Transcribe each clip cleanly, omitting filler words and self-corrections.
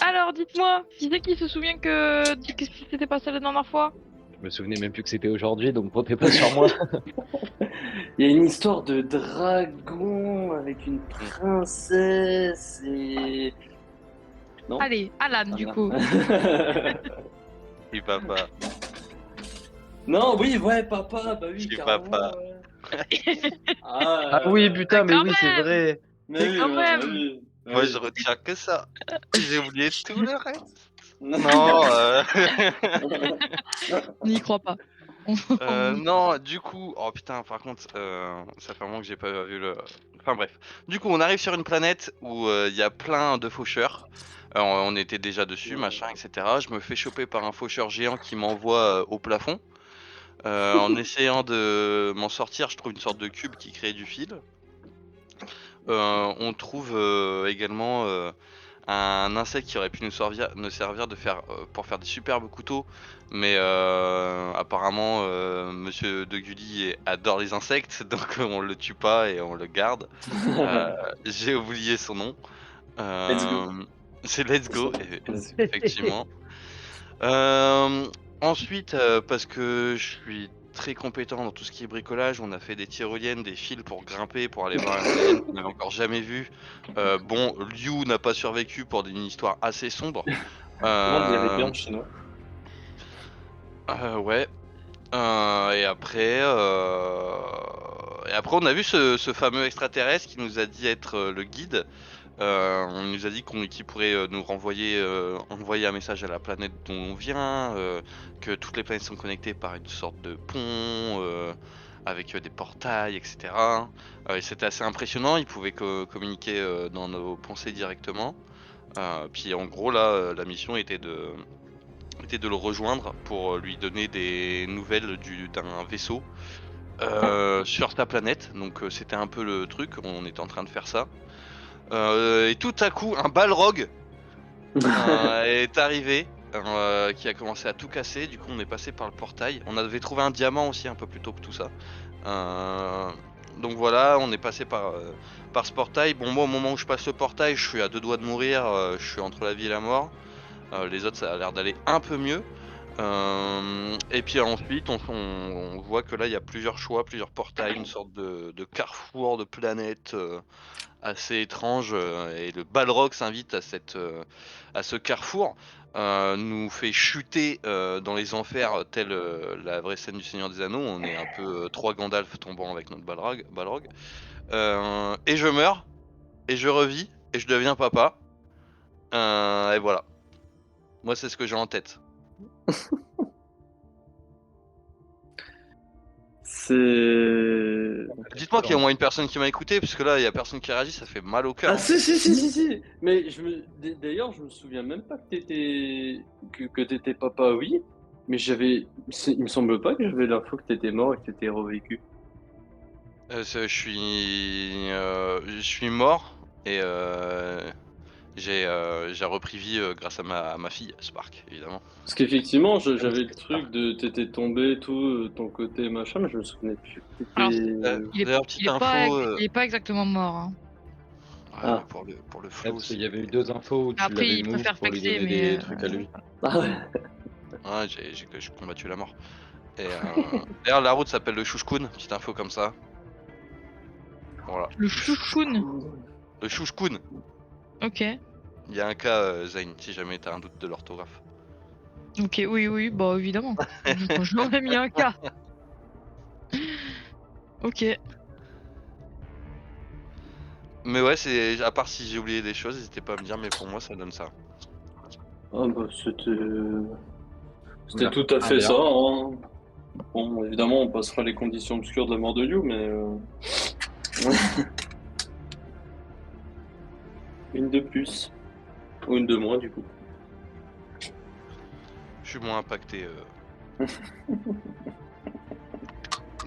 Alors, dites-moi, qui c'est qui se souvient de qu'est-ce qui s'était passé la dernière fois? Je me souvenais même plus que c'était aujourd'hui, donc comptez pas sur moi. Il y a une histoire de dragon avec une princesse et... Non? Allez, Alan, Ah, du non. coup. Et papa. Non, oui, ouais, papa, bah oui, Chez carrément, papa. ouais. Ah oui, putain, mais Quand oui, c'est même. vrai. Mais oui, quand ouais, même. bah oui. Moi, Oui. je retiens que ça. J'ai oublié tout le reste. Non, N'y crois pas. non, du coup, oh putain, par contre, ça fait un moment que j'ai pas vu le. Enfin bref. Du coup, on arrive sur une planète où il y a plein de faucheurs. On était déjà dessus, machin, etc. Je me fais choper par un faucheur géant qui m'envoie au plafond. En essayant de m'en sortir, je trouve une sorte de cube qui crée du fil. On trouve également un insecte qui aurait pu nous servir pour faire des superbes couteaux, mais apparemment Monsieur de Gully adore les insectes, donc on le tue pas et on le garde. J'ai oublié son nom. Let's go. C'est Let's Go, Let's effectivement. Euh, Ensuite, parce que je suis très compétent dans tout ce qui est bricolage, on a fait des tyroliennes, des fils pour grimper, pour aller voir un alien qu'on n'avait encore jamais vu. Bon, Liu n'a pas survécu pour une histoire assez sombre. Comment on dirait bien Euh, en chinois? ouais. Et après, on a vu ce fameux extraterrestre qui nous a dit être le guide. On nous a dit qu'il pourrait nous envoyer un message à la planète dont on vient, que toutes les planètes sont connectées par une sorte de pont, avec des portails, etc. Et c'était assez impressionnant, il pouvait communiquer dans nos pensées directement. Puis en gros, là, la mission était de le rejoindre pour lui donner des nouvelles d'un vaisseau sur sa planète. Donc c'était un peu le truc, on était en train de faire ça. Et tout à coup, un Balrog est arrivé, qui a commencé à tout casser. Du coup, on est passé par le portail. On avait trouvé un diamant aussi un peu plus tôt que tout ça. Donc voilà, on est passé par ce portail. Bon, moi, au moment où je passe le portail, je suis à 2 doigts de mourir. Je suis entre la vie et la mort. Les autres, ça a l'air d'aller un peu mieux. Et puis ensuite, on voit que là, il y a plusieurs choix, plusieurs portails, une sorte de carrefour de planètes assez étrange. Et le Balrog s'invite à ce carrefour, nous fait chuter dans les enfers, telle la vraie scène du Seigneur des Anneaux. On est un peu trois Gandalf tombant avec notre Balrog. Et je meurs, et je revis, et je deviens papa. Et voilà. Moi, c'est ce que j'ai en tête. C'est... Dites-moi qu'il y a au moins une personne qui m'a écouté, puisque là, il y a personne qui réagit, ça fait mal au cœur. Ah si. Mais d'ailleurs, je me souviens même pas que t'étais papa, oui. Mais il me semble pas que j'avais l'info que t'étais mort et que t'étais revécu. Je suis mort et j'ai repris vie grâce à ma fille, Spark, évidemment. Parce qu'effectivement, j'avais le truc de t'étais tombé, tout, ton côté machin, mais je me souvenais plus que Alors, t'étais... D'ailleurs, petite info. il est pas exactement mort. Hein. Ouais, Ah. mais pour le Ouais, flow, parce qu'il y avait eu 2 infos où tu Après, l'avais il move préfère pour lui flexer, donner mais des trucs à lui. Ah ouais. ouais, j'ai combattu la mort. Et d'ailleurs, la route s'appelle le Chouchkoun, petite info comme ça. Voilà. le chouchoun. Le Chouchkoun. Ok. Il y a un cas, Zayn, si jamais t'as un doute de l'orthographe. Ok, oui, bah évidemment. J'aurais mis un cas. Ok. Mais ouais, c'est à part si j'ai oublié des choses, n'hésitez pas à me dire, mais pour moi, ça donne ça. Ah bah c'était Bien. tout à Ah, fait bien. ça, hein. Bon, évidemment, on passera les conditions obscures de la mort de Liu, mais... Une de plus. Ou une de moins, du coup. Je suis moins impacté.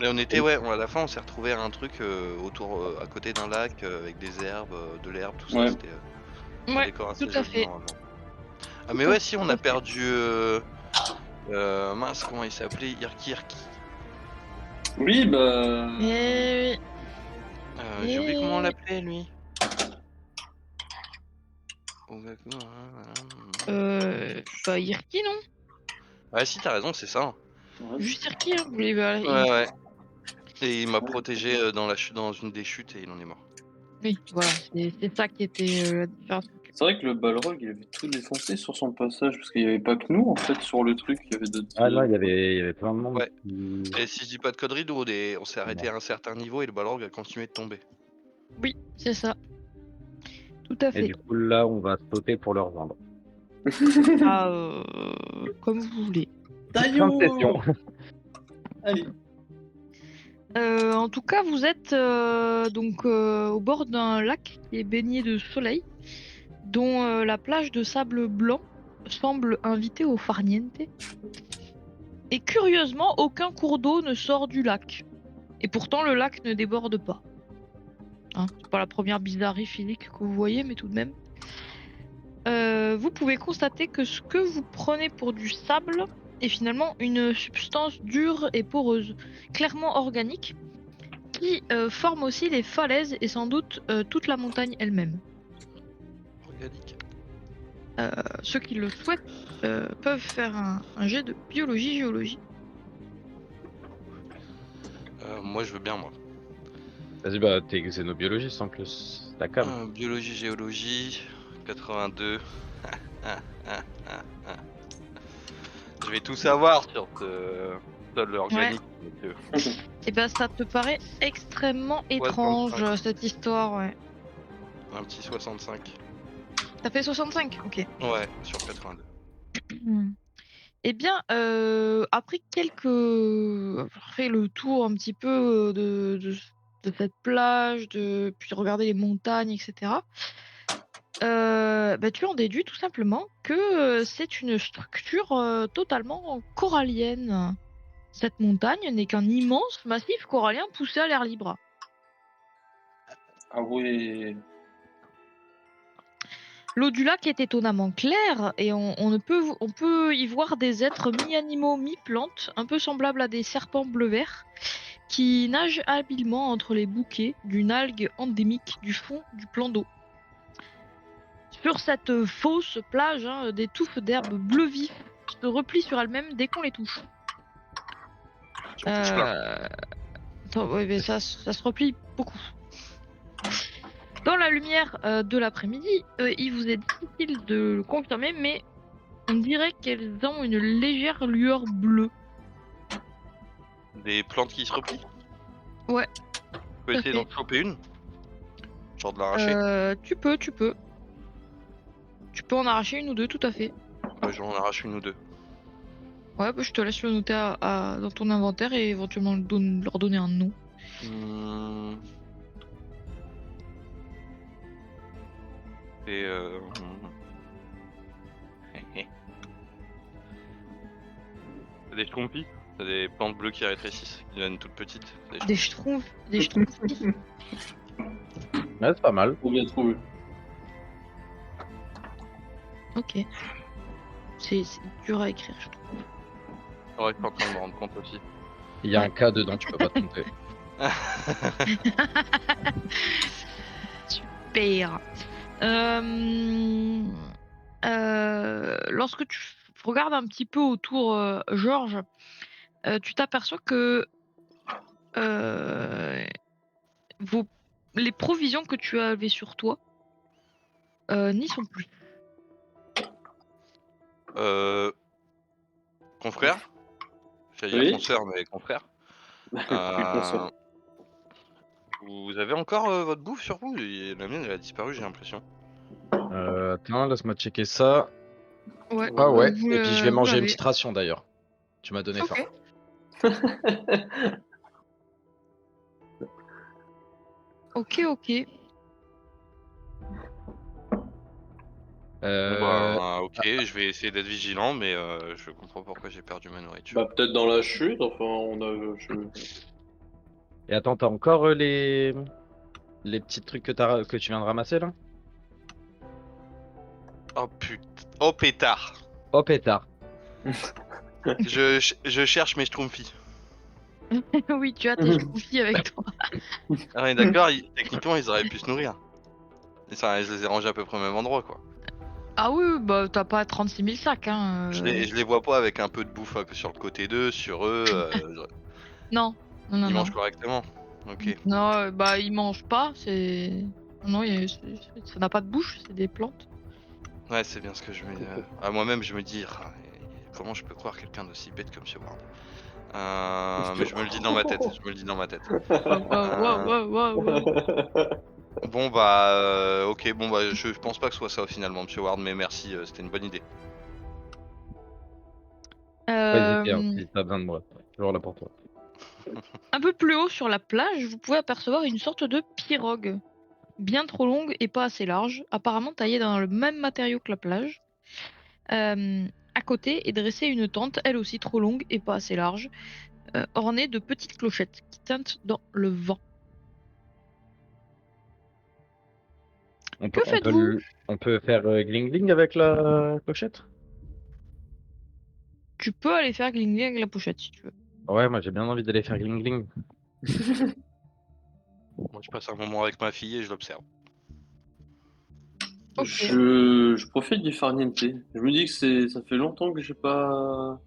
Et on était, ouais, à la fin, on s'est retrouvé à un truc autour, à côté d'un lac, avec des herbes, de l'herbe, tout ça. Ouais. C'était un Ouais, décor assez tout à joli, fait. normalement. Ah, mais ouais, si, on a perdu. Mince, comment il s'appelait? Irki. Oui, bah. Eh J'ai oublié comment on Et- l'appelait lui. Bah, Irki, non? Ouais, si, t'as raison, c'est ça. Ouais, Juste Irki, hein. Vous voulez, bah, Ouais, ouais. Et il m'a protégé dans une des chutes et il en est mort. Oui, voilà, c'est ça qui était la différence. c'est vrai que le Balrog, il avait tout défoncé sur son passage, parce qu'il n'y avait pas que nous, en fait, sur le truc, il y avait d'autres. Ah non, il y avait plein de monde Ouais. qui... Et si je dis pas de conneries, nous, on s'est arrêté à un certain niveau et le Balrog a continué de tomber. Oui, c'est ça. Tout à Et fait. du coup, là, on va sauter pour leur vendre. Ah, comme vous voulez. Fin de session. Allez. En tout cas, vous êtes donc au bord d'un lac qui est baigné de soleil, dont la plage de sable blanc semble inviter au farniente. Et curieusement, aucun cours d'eau ne sort du lac. Et pourtant, le lac ne déborde pas. Hein, c'est pas la première bizarrerie physique que vous voyez, mais tout de même. Vous pouvez constater que ce que vous prenez pour du sable est finalement une substance dure et poreuse, clairement organique, qui forme aussi les falaises et sans doute toute la montagne elle-même. Organique. Ceux qui le souhaitent peuvent faire un jet de biologie-géologie. Moi, je veux bien, moi. Vas-y, bah, t'es xénobiologiste en plus. La cam. Biologie, géologie, 82. Je vais tout savoir sur ce sol organique. monsieur. Et ben ça te paraît extrêmement étrange 65. cette histoire, ouais. Un petit 65. T'as fait 65? Ok. Ouais, sur 82. Eh bien, après avoir fait le tour un petit peu de cette plage, puis regarder les montagnes, etc., bah, tu en déduis tout simplement que c'est une structure totalement corallienne. Cette montagne n'est qu'un immense massif corallien poussé à l'air libre. Ah ouais. L'eau du lac est étonnamment claire et on peut y voir des êtres mi-animaux, mi-plantes, un peu semblables à des serpents bleu-vert, qui nagent habilement entre les bouquets d'une algue endémique du fond du plan d'eau. Sur cette fausse plage, hein, des touffes d'herbes bleu vif se replient sur elles-mêmes dès qu'on les touche. J'en touche plein. Attends, ouais, mais ça se replie beaucoup. Dans la lumière de l'après-midi, il vous est difficile de le confirmer, mais on dirait qu'elles ont une légère lueur bleue. Des plantes qui se replient. Ouais, Je peux tout à essayer fait. d'en choper une. Genre de l'arracher. Tu peux. Tu peux en arracher une ou deux, tout à fait. Ouais, j'en arrache une ou deux. Ouais, bah, je te laisse le noter dans ton inventaire et éventuellement leur donner un nom. Hmm. Et C'est des schtroumpfs. C'est des plantes bleues qui rétrécissent, qui deviennent toutes petites. Des schtroumpfs. Des schtroumpfs. Ouais, c'est pas mal. Trop bien trouvé. Ok. C'est dur à écrire, je trouve. Ouais, je suis en train de me rendre compte aussi. Il y a un cas dedans, tu peux pas te tromper. Super. Lorsque tu regardes un petit peu autour, Georges, tu t'aperçois que les provisions que tu avais sur toi n'y sont plus. Confrère. J'allais Oui. dire consoeur, mais confrère. Oui, consoeur. Vous avez encore votre bouffe sur vous? La mienne, elle a disparu, j'ai l'impression. Attends, laisse-moi checker ça. Ouais. Ah ouais, Vous et puis je vais vous manger une l'avez. petite ration d'ailleurs. Tu m'as donné faim. Ok. Ok. Ok, je vais essayer d'être vigilant, mais je comprends pourquoi j'ai perdu ma nourriture. Bah, peut-être dans la chute, enfin, on a. Et attends, t'as encore les petits trucs que tu viens de ramasser là? Oh putain, oh pétard. Oh pétard. Je cherche mes schtroumpfs. Oui, tu as tes scouffies avec toi. Ah, on est d'accord, techniquement, ils auraient pu se nourrir. Et ça, je les ai rangés à peu près au même endroit, quoi. Ah oui, oui, bah t'as pas 36 000 sacs, hein. Je les vois pas avec un peu de bouffe sur le côté d'eux, sur eux. Non, non, non, Ils mangent non. correctement. Ok. Non, bah ils mangent pas, Non, ça n'a pas de bouche, c'est des plantes. Ouais, c'est bien ce que je me. À moi-même, je me dis, ah, comment je peux croire quelqu'un d'aussi bête comme ce Ward. Mais je me le dis dans ma tête. Je me le dis dans ma tête. Waouh, waouh, waouh, waouh, waouh, waouh. Bon bah, ok. Bon bah, je pense pas que ce soit ça finalement, Monsieur Ward, mais merci. C'était une bonne idée. Pas hésiter, hein, Euh, si t'as besoin de moi. Toujours là pour toi. un peu plus haut sur la plage, vous pouvez apercevoir une sorte de pirogue, bien trop longue et pas assez large, apparemment taillée dans le même matériau que la plage. À côté est dressée une tente, elle aussi trop longue et pas assez large, ornée de petites clochettes qui tintent dans le vent. On peut, Que on peut, faites-vous? on peut faire gling gling avec la clochette? Tu peux aller faire gling avec la pochette si tu veux. Ouais, moi j'ai bien envie d'aller faire gling gling. Moi, je passe un moment avec ma fille et je l'observe. Ok. Je profite du farniente. Je me dis que ça fait longtemps que j'ai pas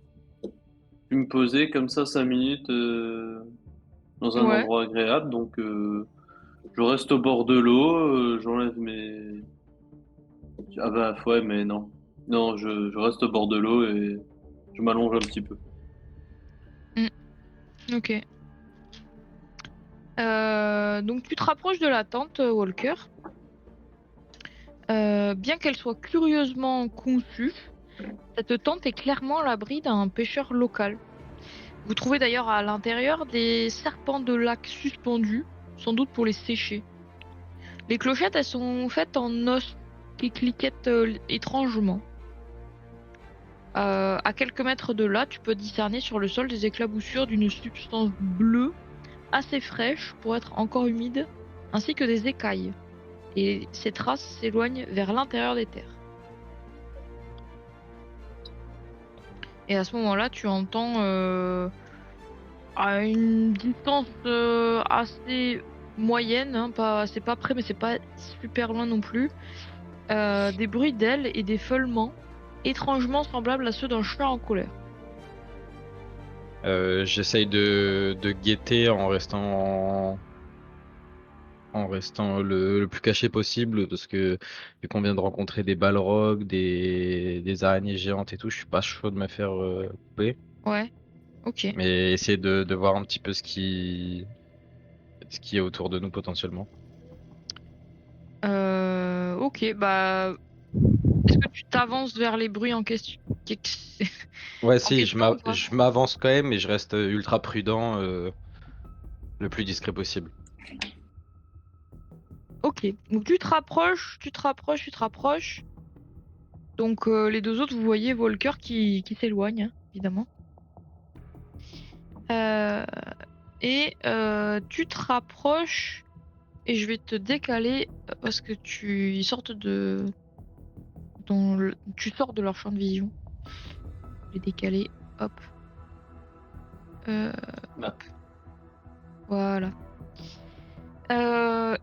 pu me poser comme ça 5 minutes dans un Ouais. endroit agréable. Donc je reste au bord de l'eau, j'enlève mes. Ah bah ouais, mais non. Non, je reste au bord de l'eau et je m'allonge un petit peu. Mm, ok. Donc tu te rapproches de la tente, Walker. Bien qu'elle soit curieusement conçue, cette tente est clairement l'abri d'un pêcheur local. Vous trouvez d'ailleurs à l'intérieur des serpents de lac suspendus, sans doute pour les sécher. Les clochettes, elles sont faites en os qui cliquettent étrangement. À quelques mètres de là, tu peux discerner sur le sol des éclaboussures d'une substance bleue assez fraîche pour être encore humide, ainsi que des écailles. Et ces traces s'éloignent vers l'intérieur des terres. Et à ce moment-là, tu entends à une distance assez moyenne, hein, c'est pas près, mais c'est pas super loin non plus, des bruits d'ailes et des feulements étrangement semblables à ceux d'un chat en colère. J'essaye de guetter en restant le plus caché possible parce que vu qu'on vient de rencontrer des balrogs, des araignées géantes et tout, je suis pas chaud de me faire couper. Ouais, ok. Mais essayer de voir un petit peu ce qui est autour de nous potentiellement. Ok, bah, est-ce que tu t'avances vers les bruits en question, Ouais, en si, question ou pas? je m'avance quand même, mais je reste ultra prudent, le plus discret possible. Ok, donc tu te rapproches, tu te rapproches, tu te rapproches. Donc les deux autres, vous voyez Walker qui s'éloigne, hein, évidemment. Euh, et tu te rapproches et je vais te décaler parce que ils sortent tu sors de leur champ de vision. Je vais décaler, hop, euh, Ah. hop, voilà.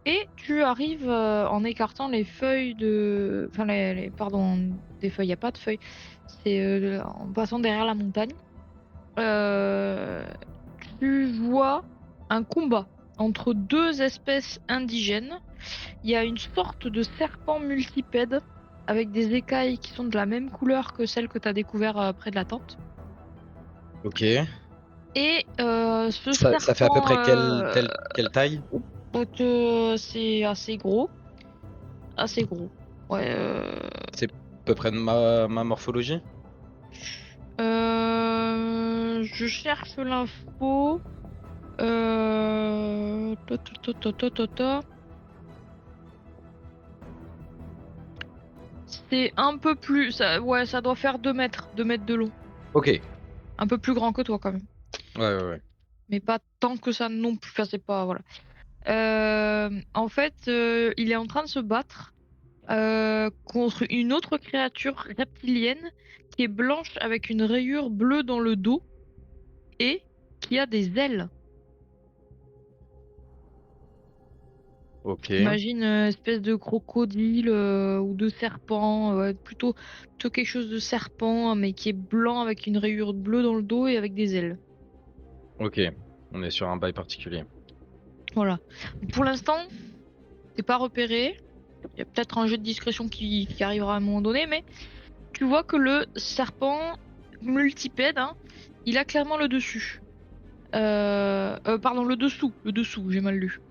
Et tu arrives en écartant les feuilles de, enfin pardon, des feuilles, y a pas de feuilles. C'est en passant derrière la montagne. Euh, Tu vois un combat entre deux espèces indigènes. Il y a une sorte de serpent multipède avec des écailles qui sont de la même couleur que celle que tu as découvert près de la tente. Ok. Et ce Ça fait à peu serpent, près quelle taille? c'est assez gros. Assez gros. Ouais. C'est à peu près de ma morphologie? Je cherche l'info. Ta, ta, ta, ta, ta, ta. C'est un peu plus. Ouais, ça doit faire 2 mètres, 2 mètres de long. Ok. Ouais, Un peu plus grand que toi quand même. ouais, ouais. Mais pas tant que ça non plus. Enfin, c'est pas. Voilà. En fait, il est en train de se battre contre une autre créature reptilienne qui est blanche avec une rayure bleue dans le dos et qui a des ailes. Ok. Imagine une espèce de crocodile ou de serpent, ouais, plutôt quelque chose de serpent, mais qui est blanc avec une rayure bleue dans le dos et avec des ailes. Ok. On est sur un bail particulier. Voilà. Pour l'instant, t'es pas repéré. Il y a peut-être un jeu de discrétion qui arrivera à un moment donné, mais tu vois que le serpent multipède, hein, il a clairement le dessus. Pardon, le dessous, j'ai mal lu.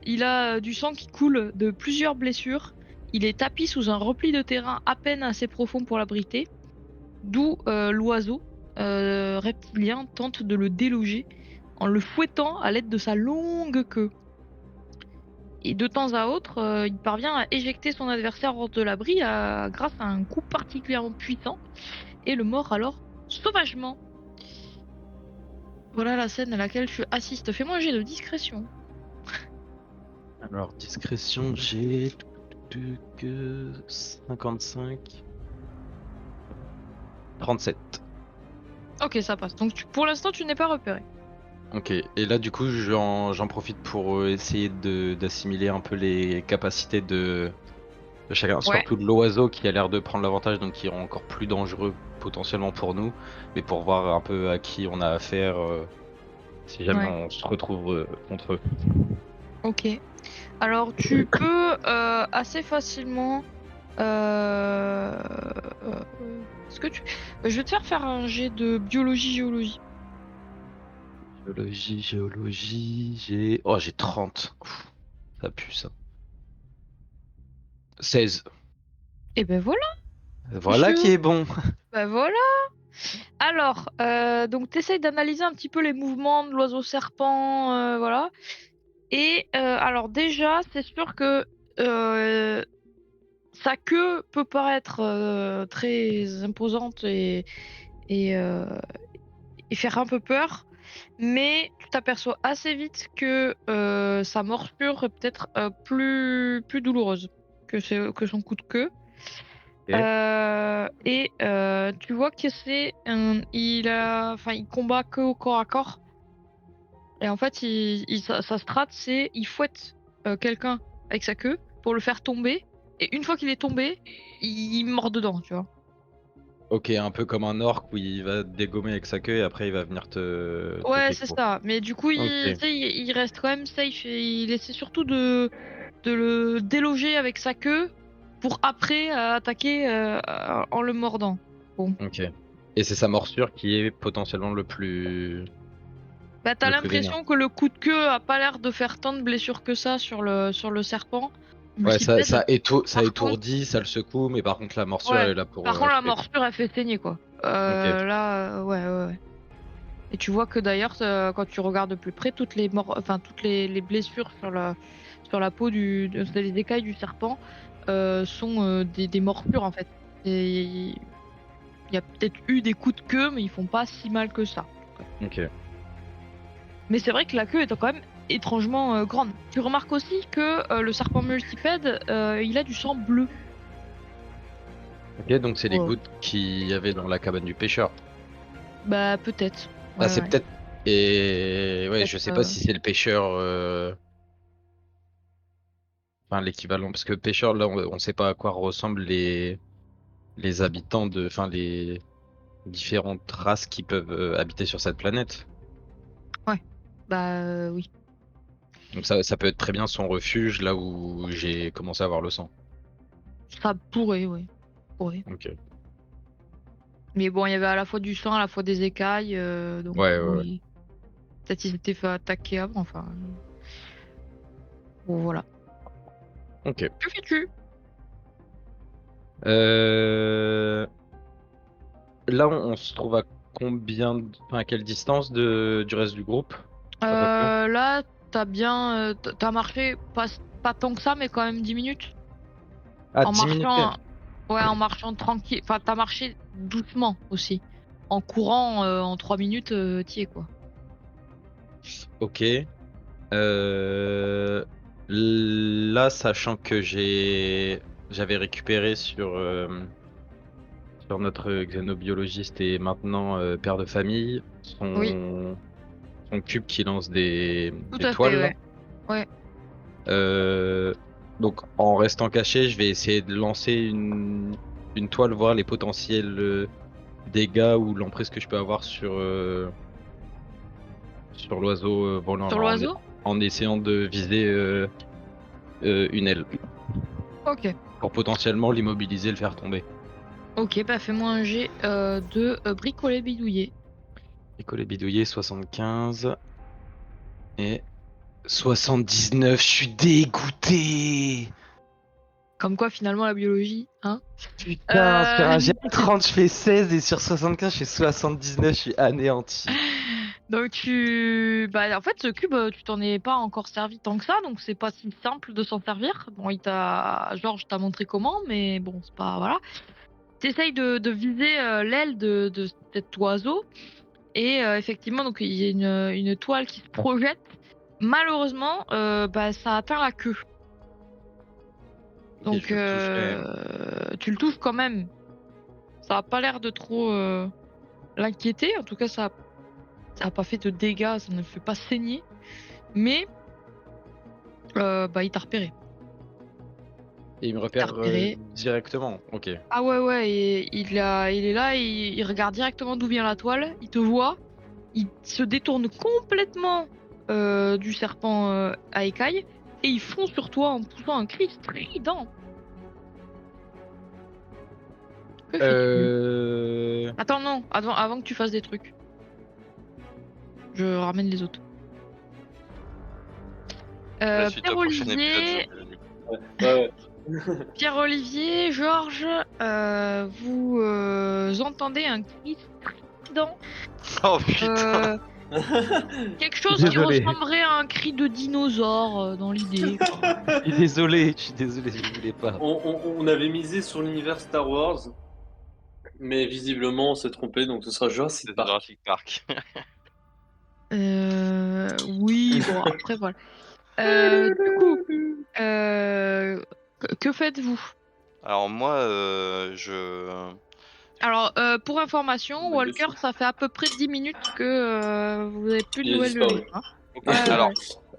Il a du sang qui coule de plusieurs blessures. Il est tapi sous un repli de terrain à peine assez profond pour l'abriter, d'où l'oiseau reptilien tente de le déloger en le fouettant à l'aide de sa longue queue. Et de temps à autre, il parvient à éjecter son adversaire hors de l'abri grâce à un coup particulièrement puissant et le mord alors sauvagement. Voilà la scène à laquelle tu assistes. Fais-moi un jet de discrétion. Alors, discrétion, j'ai 55. 37. Ok, ça passe. Donc pour l'instant, tu n'es pas repéré. Ok, et là du coup j'en profite pour essayer d'assimiler un peu les capacités de chacun, Ouais. surtout de l'oiseau qui a l'air de prendre l'avantage, donc qui est encore plus dangereux potentiellement pour nous, mais pour voir un peu à qui on a affaire si jamais Ouais. on se retrouve contre eux. Ok. Alors tu peux assez facilement. Euh... Est-ce que tu. Je vais te faire un jet de biologie-géologie. Biologie, géologie, j'ai 30. Ouf, ça pue ça. 16. Et ben voilà. Voilà qui Je. est bon. Ben voilà. Alors, donc t'essayes d'analyser un petit peu les mouvements de l'oiseau serpent, voilà. Et alors déjà, c'est sûr que euh, sa queue peut paraître très imposante et et faire un peu peur, mais tu t'aperçois assez vite que sa morsure est peut-être plus douloureuse que son coup de queue. Ok. Tu vois que il combat que au corps à corps. Et en fait, sa strat, c'est il fouette quelqu'un avec sa queue pour le faire tomber. Et une fois qu'il est tombé, il mord dedans, tu vois. Ok, un peu comme un orc où il va te dégommer avec sa queue et après il va venir te Ouais, c'est déco. ça. Mais du coup, Ok, tu sais, il reste quand même safe et il essaie surtout de le déloger avec sa queue pour après attaquer en le mordant. Bon. ok. Et c'est sa morsure qui est potentiellement Bah, t'as le plus vénère. l'impression que le coup de queue a pas l'air de faire tant de blessures que ça sur le serpent Ouais, multipède. ça Par contre, étourdit, ça le secoue, mais par contre la morsure elle ouais. est là pour Par contre, la tuer. morsure, elle fait saigner, quoi. Ok, Ouais, ouais, ouais. Et tu vois que d'ailleurs, quand tu regardes de plus près, toutes les blessures sur la peau les écailles du serpent sont des morsures, en fait. Et il y a peut-être eu des coups de queue, mais ils font pas si mal que ça. ok. Mais c'est vrai que la queue est quand même étrangement grande. Tu remarques aussi que le serpent multipède, il a du sang bleu. Ok, donc c'est les Ouais. gouttes qu'il y avait dans la cabane du pêcheur. Bah peut-être. Ah, Ouais, c'est ouais. peut-être. Et ouais, je Peut-être. sais pas si c'est le pêcheur. Enfin, l'équivalent. Parce que pêcheur, là, on sait pas à quoi ressemblent les habitants enfin, les différentes races qui peuvent habiter sur cette planète. Ouais. Bah oui. Donc ça peut être très bien son refuge, là où j'ai commencé à avoir le sang. Ça pourrait, ouais. Pourrait. Ok. Mais bon, il y avait à la fois du sang, à la fois des écailles, donc Ouais, ouais, bon, ouais. peut-être ils s'étaient fait attaquer avant. Enfin, bon voilà. Ok. Que fais-tu? Euh, Là, on se trouve à enfin, à quelle distance du reste du groupe, à peu près? Là, t'as marché pas tant que ça, mais quand même 10 minutes. Ah, En 10 minutes quand marchant, même. ouais, en marchant tranquille. Enfin, t'as marché doucement aussi. En courant, en 3 minutes, t'y es quoi. Ok. Euh, Là, sachant que j'avais récupéré sur notre xénobiologiste et maintenant père de famille, Oui. son cube qui lance des Tout à toiles. fait, Là. ouais. Ouais. Donc en restant caché, je vais essayer de lancer une toile, voir les potentiels dégâts ou l'emprise que je peux avoir sur l'oiseau volant Sur là, l'oiseau? en essayant de viser une aile Ok. pour potentiellement l'immobiliser, le faire tomber. Ok, bah fais-moi un jet de bricoler bidouiller. Écoler bidouiller 75 et 79. Je suis dégoûté. Comme quoi, finalement, la biologie, hein. Putain, sur un jet Euh, 30, je fais 16 et sur 75, je fais 79. Je suis anéanti. Donc bah en fait, ce cube, tu t'en es pas encore servi tant que ça, donc c'est pas si simple de s'en servir. Bon, Georges t'a montré comment, mais bon, c'est pas, voilà. T'essayes de viser l'aile de cet oiseau, et effectivement, donc il y a une toile qui se projette. Malheureusement, bah ça atteint la queue. Ok, Donc je le touche quand même. tu le touches quand même. Ça a pas l'air de trop l'inquiéter. En tout cas, ça a pas fait de dégâts, ça ne fait pas saigner. Mais bah il t'a repéré. Et il me Il t'a repère repéré. directement. Ok. Ah ouais, ouais, et il est là, il regarde directement d'où vient la toile, il te voit, il se détourne complètement du serpent à écailles, et il fonce sur toi en poussant un cri strident. Que fais-tu? Attends, non, avant que tu fasses des trucs. Je ramène les autres. La suite au prochain épisode, Pierre-Olivier, Ouais. Pierre-Olivier, Georges, vous entendez un cri strident. Oh putain. Quelque chose qui Désolé. ressemblerait à un cri de dinosaure dans l'idée, quoi. Je suis désolé, je voulais pas. On avait misé sur l'univers Star Wars, mais visiblement on s'est trompé, donc ce sera Jurassic C'est Park. Jurassic Park. Oui, bon, après, voilà. Du coup, que faites-vous? Alors moi, je... Alors, pour information, Balle de Walker, souffle. ça fait à peu près 10 minutes que vous n'avez plus de Il a nouvelles de lui. disparu. Hein. Ok, Ouais, alors,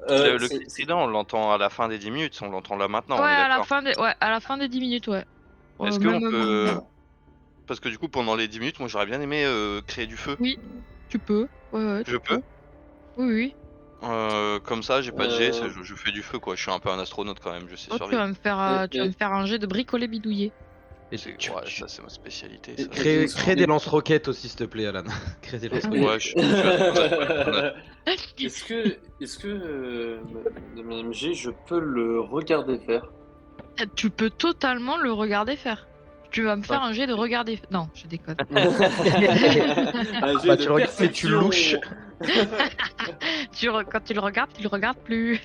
ouais. le cri strident, on l'entend à la fin des 10 minutes, on l'entend là maintenant, Ouais, on est d'accord. à la fin des 10 minutes, ouais. Est-ce qu'on Même, peut... Parce que du coup, pendant les 10 minutes, moi j'aurais bien aimé créer du feu. oui, tu peux. Ouais, ouais, Je tu peux? peux. Oui, oui. Comme ça, j'ai pas de jet, Euh, je fais du feu quoi, je suis un peu un astronaute quand même, je sais Oh, survivre. tu vas me faire un jet de bricoler bidouiller. Et Ouais, ça c'est ma spécialité et- ça. et- crée des lance-roquettes aussi, s'il te plaît, Alan. Crée des lance-roquettes. Ouais, je suis astronaute, pas astronaute. Est-ce que Madame G, je peux le regarder faire? Tu peux totalement le regarder faire. Tu vas me faire Ouais. un jet de regarder. Non, je déconne. Un jet Bah, de tu regardes et tu perception. louches. Quand tu le regardes plus.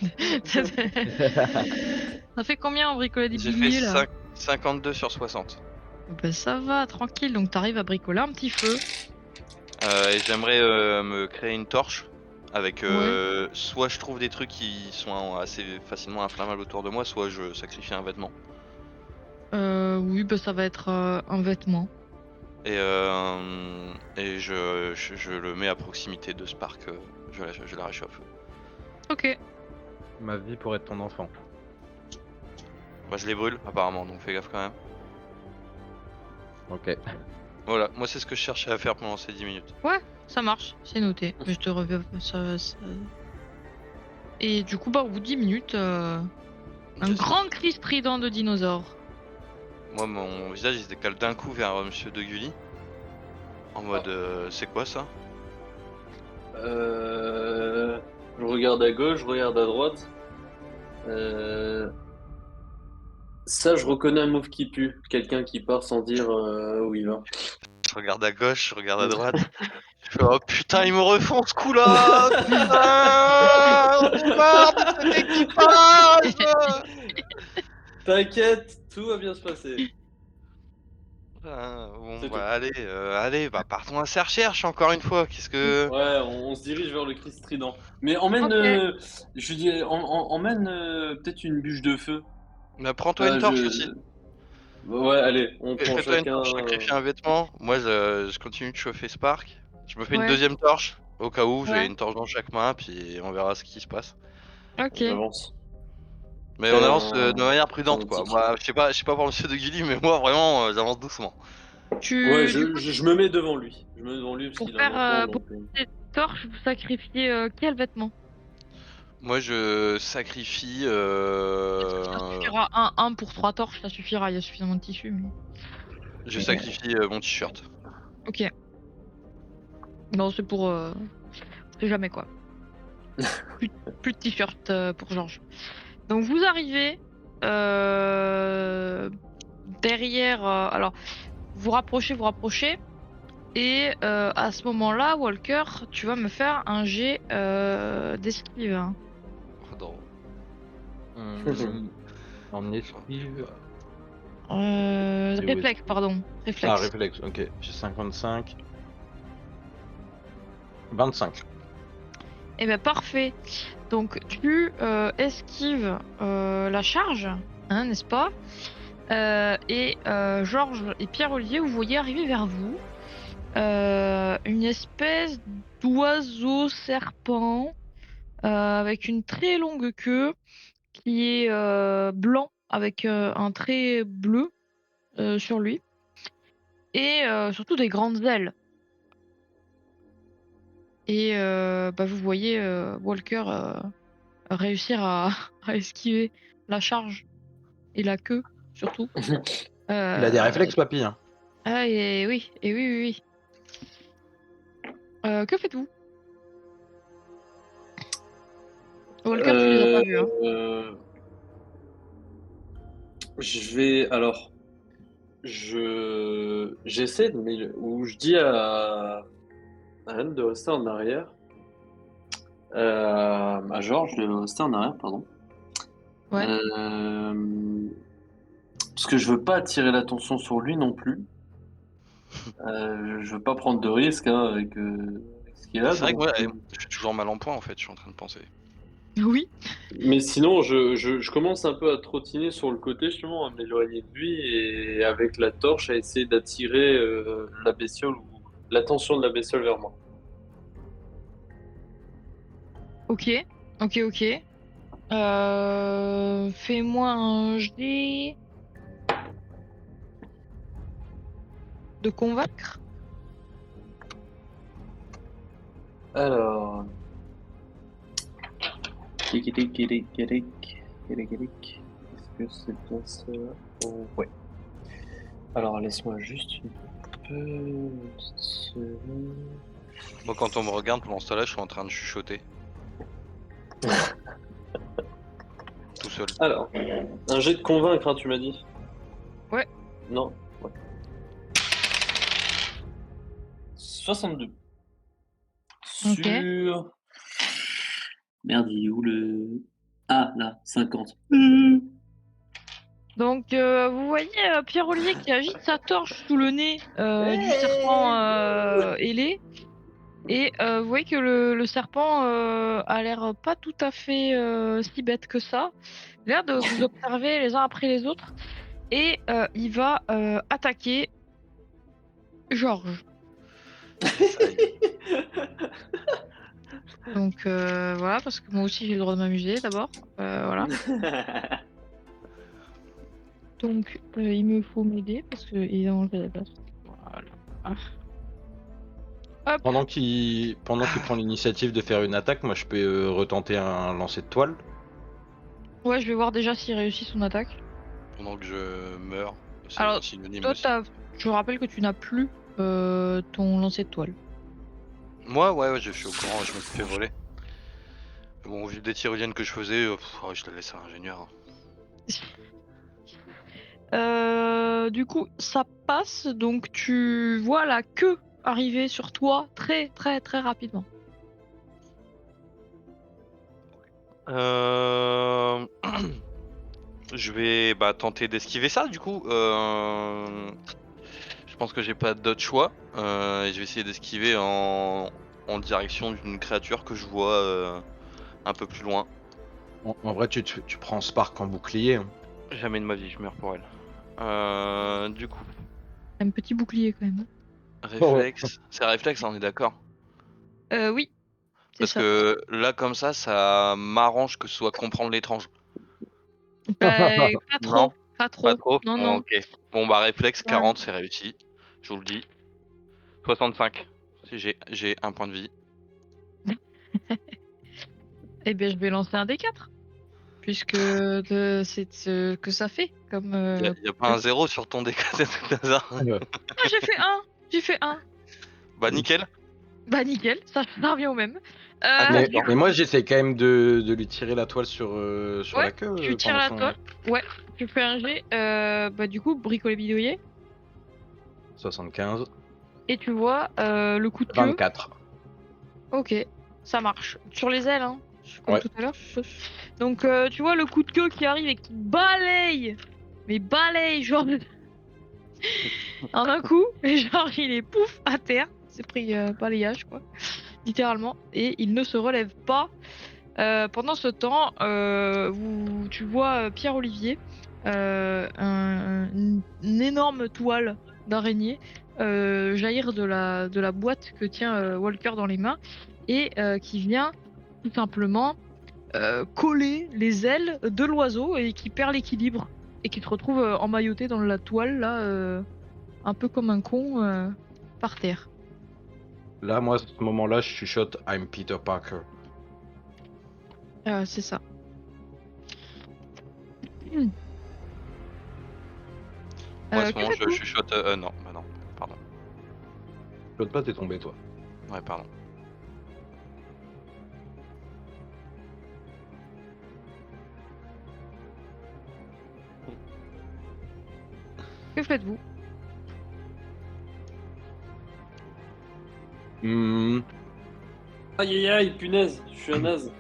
Ça fait combien en bricoler des J'ai fait bidouillers là? 52 sur 60. Ben ça va, tranquille. Donc t'arrives à bricoler un petit feu. Et j'aimerais me créer une torche avec Ouais. soit je trouve des trucs qui sont assez facilement inflammables autour de moi, soit je sacrifie un vêtement. Oui, bah ça va être un vêtement. Et je le mets à proximité de Spark, je la réchauffe. Ok. Ma vie pour être ton enfant. Moi je les brûle apparemment, donc fais gaffe quand même. Ok. Voilà, moi c'est ce que je cherchais à faire pendant ces 10 minutes. Ouais, ça marche, c'est noté. Mais je te reviens. Et du coup, bah au bout de 10 minutes, un Je- grand cri strident de dinosaure. Moi mon visage il se décale d'un coup vers Monsieur De Gully. En mode c'est quoi ça? Je regarde à gauche, je regarde à droite. Ça, je reconnais un move qui pue. Quelqu'un qui part sans dire où il va. Je regarde à gauche, je regarde à droite. Je fais oh putain ils me refont ce coup là! Putain! J'en ai marre de cet équipage! T'inquiète, tout va bien se passer. Bon C'est bah allez, bah partons à sa recherche encore une fois, qu'est-ce que... Ouais, on se dirige vers le cri strident. Mais emmène, Ok. je dis, emmène peut-être une bûche de feu. Bah, prends-toi une torche aussi. Ouais, allez, on prend Fais-toi une chacun. torche, sacrifie un vêtement. Moi je continue de chauffer Spark. Je me fais une Ouais. deuxième torche, au cas où, j'ai Ouais. une torche dans chaque main, puis on verra ce qui se passe. Ok. J'avance. Mais Fais on avance de un manière prudente, quoi. tic. Moi, je sais pas pour monsieur de Guilly, mais moi, vraiment, j'avance doucement. Ouais, Du coup, je me mets devant lui. Je me mets devant lui parce pour qu'il a un faire enfant, pour donc. cette torche, vous sacrifiez quel vêtement? Moi, je sacrifie. Ça suffira un pour 3 torches, ça suffira, il y a suffisamment de tissu. Je Mais, sacrifie mon t-shirt. ok. Non, c'est pour. On sait jamais quoi. Plus, plus de t-shirt pour Georges. Donc vous arrivez derrière. Alors, vous rapprochez. Et à ce moment-là, Walker, tu vas me faire un jet d'esquive, hein. Oh, non. En esquive. Réflexe, pardon. Ah, Réflexe. réflexe, ok. J'ai 55. 25. Eh ben parfait. Donc tu esquives la charge, hein, n'est-ce pas? Et Georges et Pierre-Olivier, vous voyez arriver vers vous une espèce d'oiseau serpent avec une très longue queue qui est blanc avec un trait bleu sur lui et surtout des grandes ailes. Et bah, vous voyez Walker réussir à, à esquiver la charge et la queue surtout. Il a des réflexes, papy. Hein. Ah et oui, oui, oui. Que faites-vous? Walker, tu les as pas vus, hein. Je vais alors, j'essaie ou je dis à Anne de rester en arrière, à Georges de rester en arrière, pardon. Ouais. Parce que je veux pas attirer l'attention sur lui non plus. Je veux pas prendre de risques hein, avec ce qu'il a. C'est vrai que Donc, moi, je suis toujours mal en point, en fait, je suis en train de penser. Oui. mais sinon, je commence un peu à trottiner sur le côté, justement, à m'éloigner de lui et avec la torche à essayer d'attirer la bestiole ou l'attention de la bestiole vers moi. Ok. Ok, ok. Fais-moi un jet de convaincre. Alors, est-ce que c'est bien ça? Oh, ouais. Alors, laisse-moi juste une petite seconde. Moi, quand on me regarde pendant ce temps-là, je suis en train de chuchoter. Tout seul. Alors, un jet de convaincre, hein, tu m'as dit? Ouais. Non? Ouais. 62. Ok. Sur... Merde, il est où le... Ah, là, 50. Donc, vous voyez Pierre-Olivier qui agite sa torche sous le nez du serpent ailé. Et vous voyez que le serpent a l'air pas tout à fait si bête que ça. Il a l'air de vous observer les uns après les autres. Et il va attaquer Georges. Ça y est. Donc voilà, parce que moi aussi j'ai le droit de m'amuser d'abord. Voilà. Donc il me faut m'aider parce que évidemment j'ai la place. Voilà. Hop. Pendant qu'il prend l'initiative de faire une attaque, moi je peux retenter un lancer de toile. Ouais, je vais voir déjà s'il réussit son attaque. Pendant que je meurs, c'est Alors, un synonyme toi, aussi. je rappelle que tu n'as plus ton lancer de toile. Moi, ouais, je suis au courant, je me suis fait voler. Bon, vu des tyroliennes que je faisais, je la laisse à l'ingénieur. Du coup, ça passe, donc tu vois la queue arriver sur toi très très très rapidement. Je vais tenter d'esquiver ça du coup. Je pense que j'ai pas d'autre choix. Et je vais essayer d'esquiver en direction d'une créature que je vois un peu plus loin. En vrai, tu prends Spark en bouclier. Hein. Jamais de ma vie je meurs pour elle. Du coup, Un petit bouclier quand même. Réflexe. C'est réflexe, on est d'accord. Oui, c'est Parce ça. que là, comme ça m'arrange que ce soit comprendre l'étrange. Bah, pas Non, trop, pas pas trop. trop. Non, Bon, non. ok. Bon, bah, réflexe Ouais. 40, c'est réussi. Je vous le dis. 65. Si j'ai un point de vie. Eh bien, je vais lancer un D4. Puisque c'est ce que ça fait comme. Y a pas un 0 sur ton D4 tout hasard. Ah, j'ai fait un. J'ai fait un. Bah, nickel. Bah nickel, ça revient au même. Ah, Mais, Du coup, mais moi, j'essaie quand même de lui tirer la toile sur ouais, la queue tu tires pendant la son toile. Ouais, tu fais un jet. Bah du coup, bricoler bidouiller. 75. Et tu vois le coup de queue. 24. Ok, ça marche. Sur les ailes, hein. Comme Ouais. tout à l'heure. Donc tu vois le coup de queue qui arrive et qui balaye. Mais balaye, genre en un coup. Et genre il est pouf à terre. C'est pris balayage quoi. Littéralement. Et il ne se relève pas. Pendant ce temps, tu vois Pierre-Olivier, une énorme toile d'araignée jaillir de la boîte que tient Walker dans les mains et qui vient tout simplement coller les ailes de l'oiseau et qui perd l'équilibre et qui se retrouve emmailloté dans la toile là, un peu comme un con par terre. Là, moi, à ce moment-là, je chuchote I'm Peter Parker. C'est ça. Hmm. Moi, à ce Que moment, je faites-vous? chuchote. Non, bah non. Pardon. Chuchote pas, t'es tombé, toi. Ouais, pardon. Que faites-vous? Hmm, Aïe aïe aïe, punaise, je suis un naze.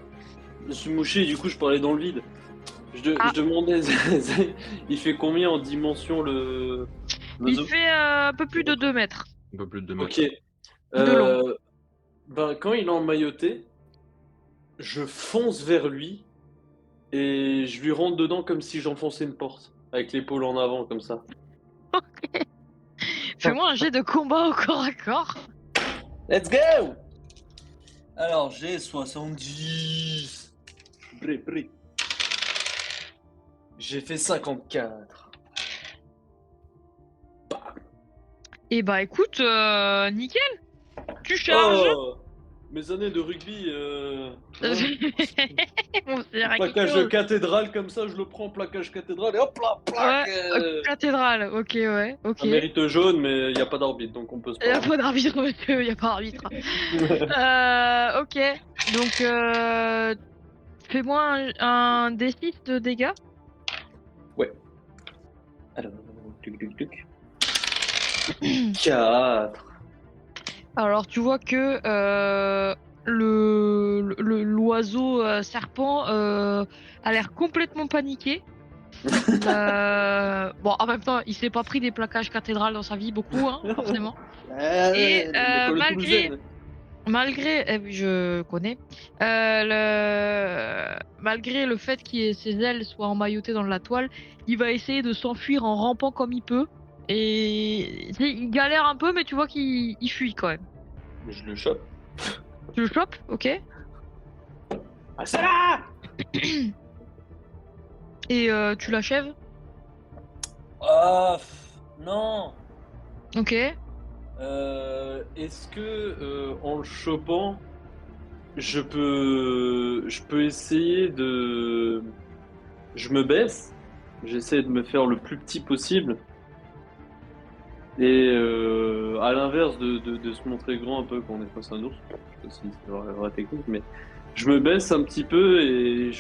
Je me suis mouché et du coup je parlais dans le vide. Ah. Je demandais, il fait combien en dimension Il l'oiseau? fait un peu plus de 2 mètres un peu plus de 2 mètres. Ok. de long. Ben, quand il est emmailloté, je fonce vers lui et je lui rentre dedans comme si j'enfonçais une porte, avec l'épaule en avant comme ça. Fais-moi un jet de combat au corps à corps. Let's go! Alors j'ai 70. Bré. J'ai fait 54. Et bah écoute, nickel, tu charges. Oh! Mes années de rugby, Bon, c'est rien quelque plaquage chose. cathédrale comme ça, je le prends, plaquage cathédrale, et hop là, Ouais, plaque! cathédrale, ok, ouais, ok. Un mérite jaune, mais il n'y a pas d'arbitre, donc on peut se Y a parler. pas d'arbitre, monsieur, y a pas d'arbitre. Ok, donc fais-moi un D6 de dégâts. Ouais. Alors, tuc. 4. Alors tu vois que l'oiseau serpent a l'air complètement paniqué. Bon, en même temps, il s'est pas pris des plaquages cathédrales dans sa vie, beaucoup, hein, forcément. Et L'école toulousaine. malgré, oui, je connais, malgré le fait que ses ailes soient emmaillotées dans la toile, il va essayer de s'enfuir en rampant comme il peut. Et tu sais, il galère un peu, mais tu vois qu'il fuit quand même. Je le chope. Tu le chopes, ok? Ah, ça là! Et tu l'achèves, Ah, non! ok? Est-ce que en le chopant, je peux essayer de. Je me baisse, j'essaie de me faire le plus petit possible, et à l'inverse de se montrer grand un peu quand on est face à un ours, je sais pas si c'est la vraie technique, mais je me baisse un petit peu et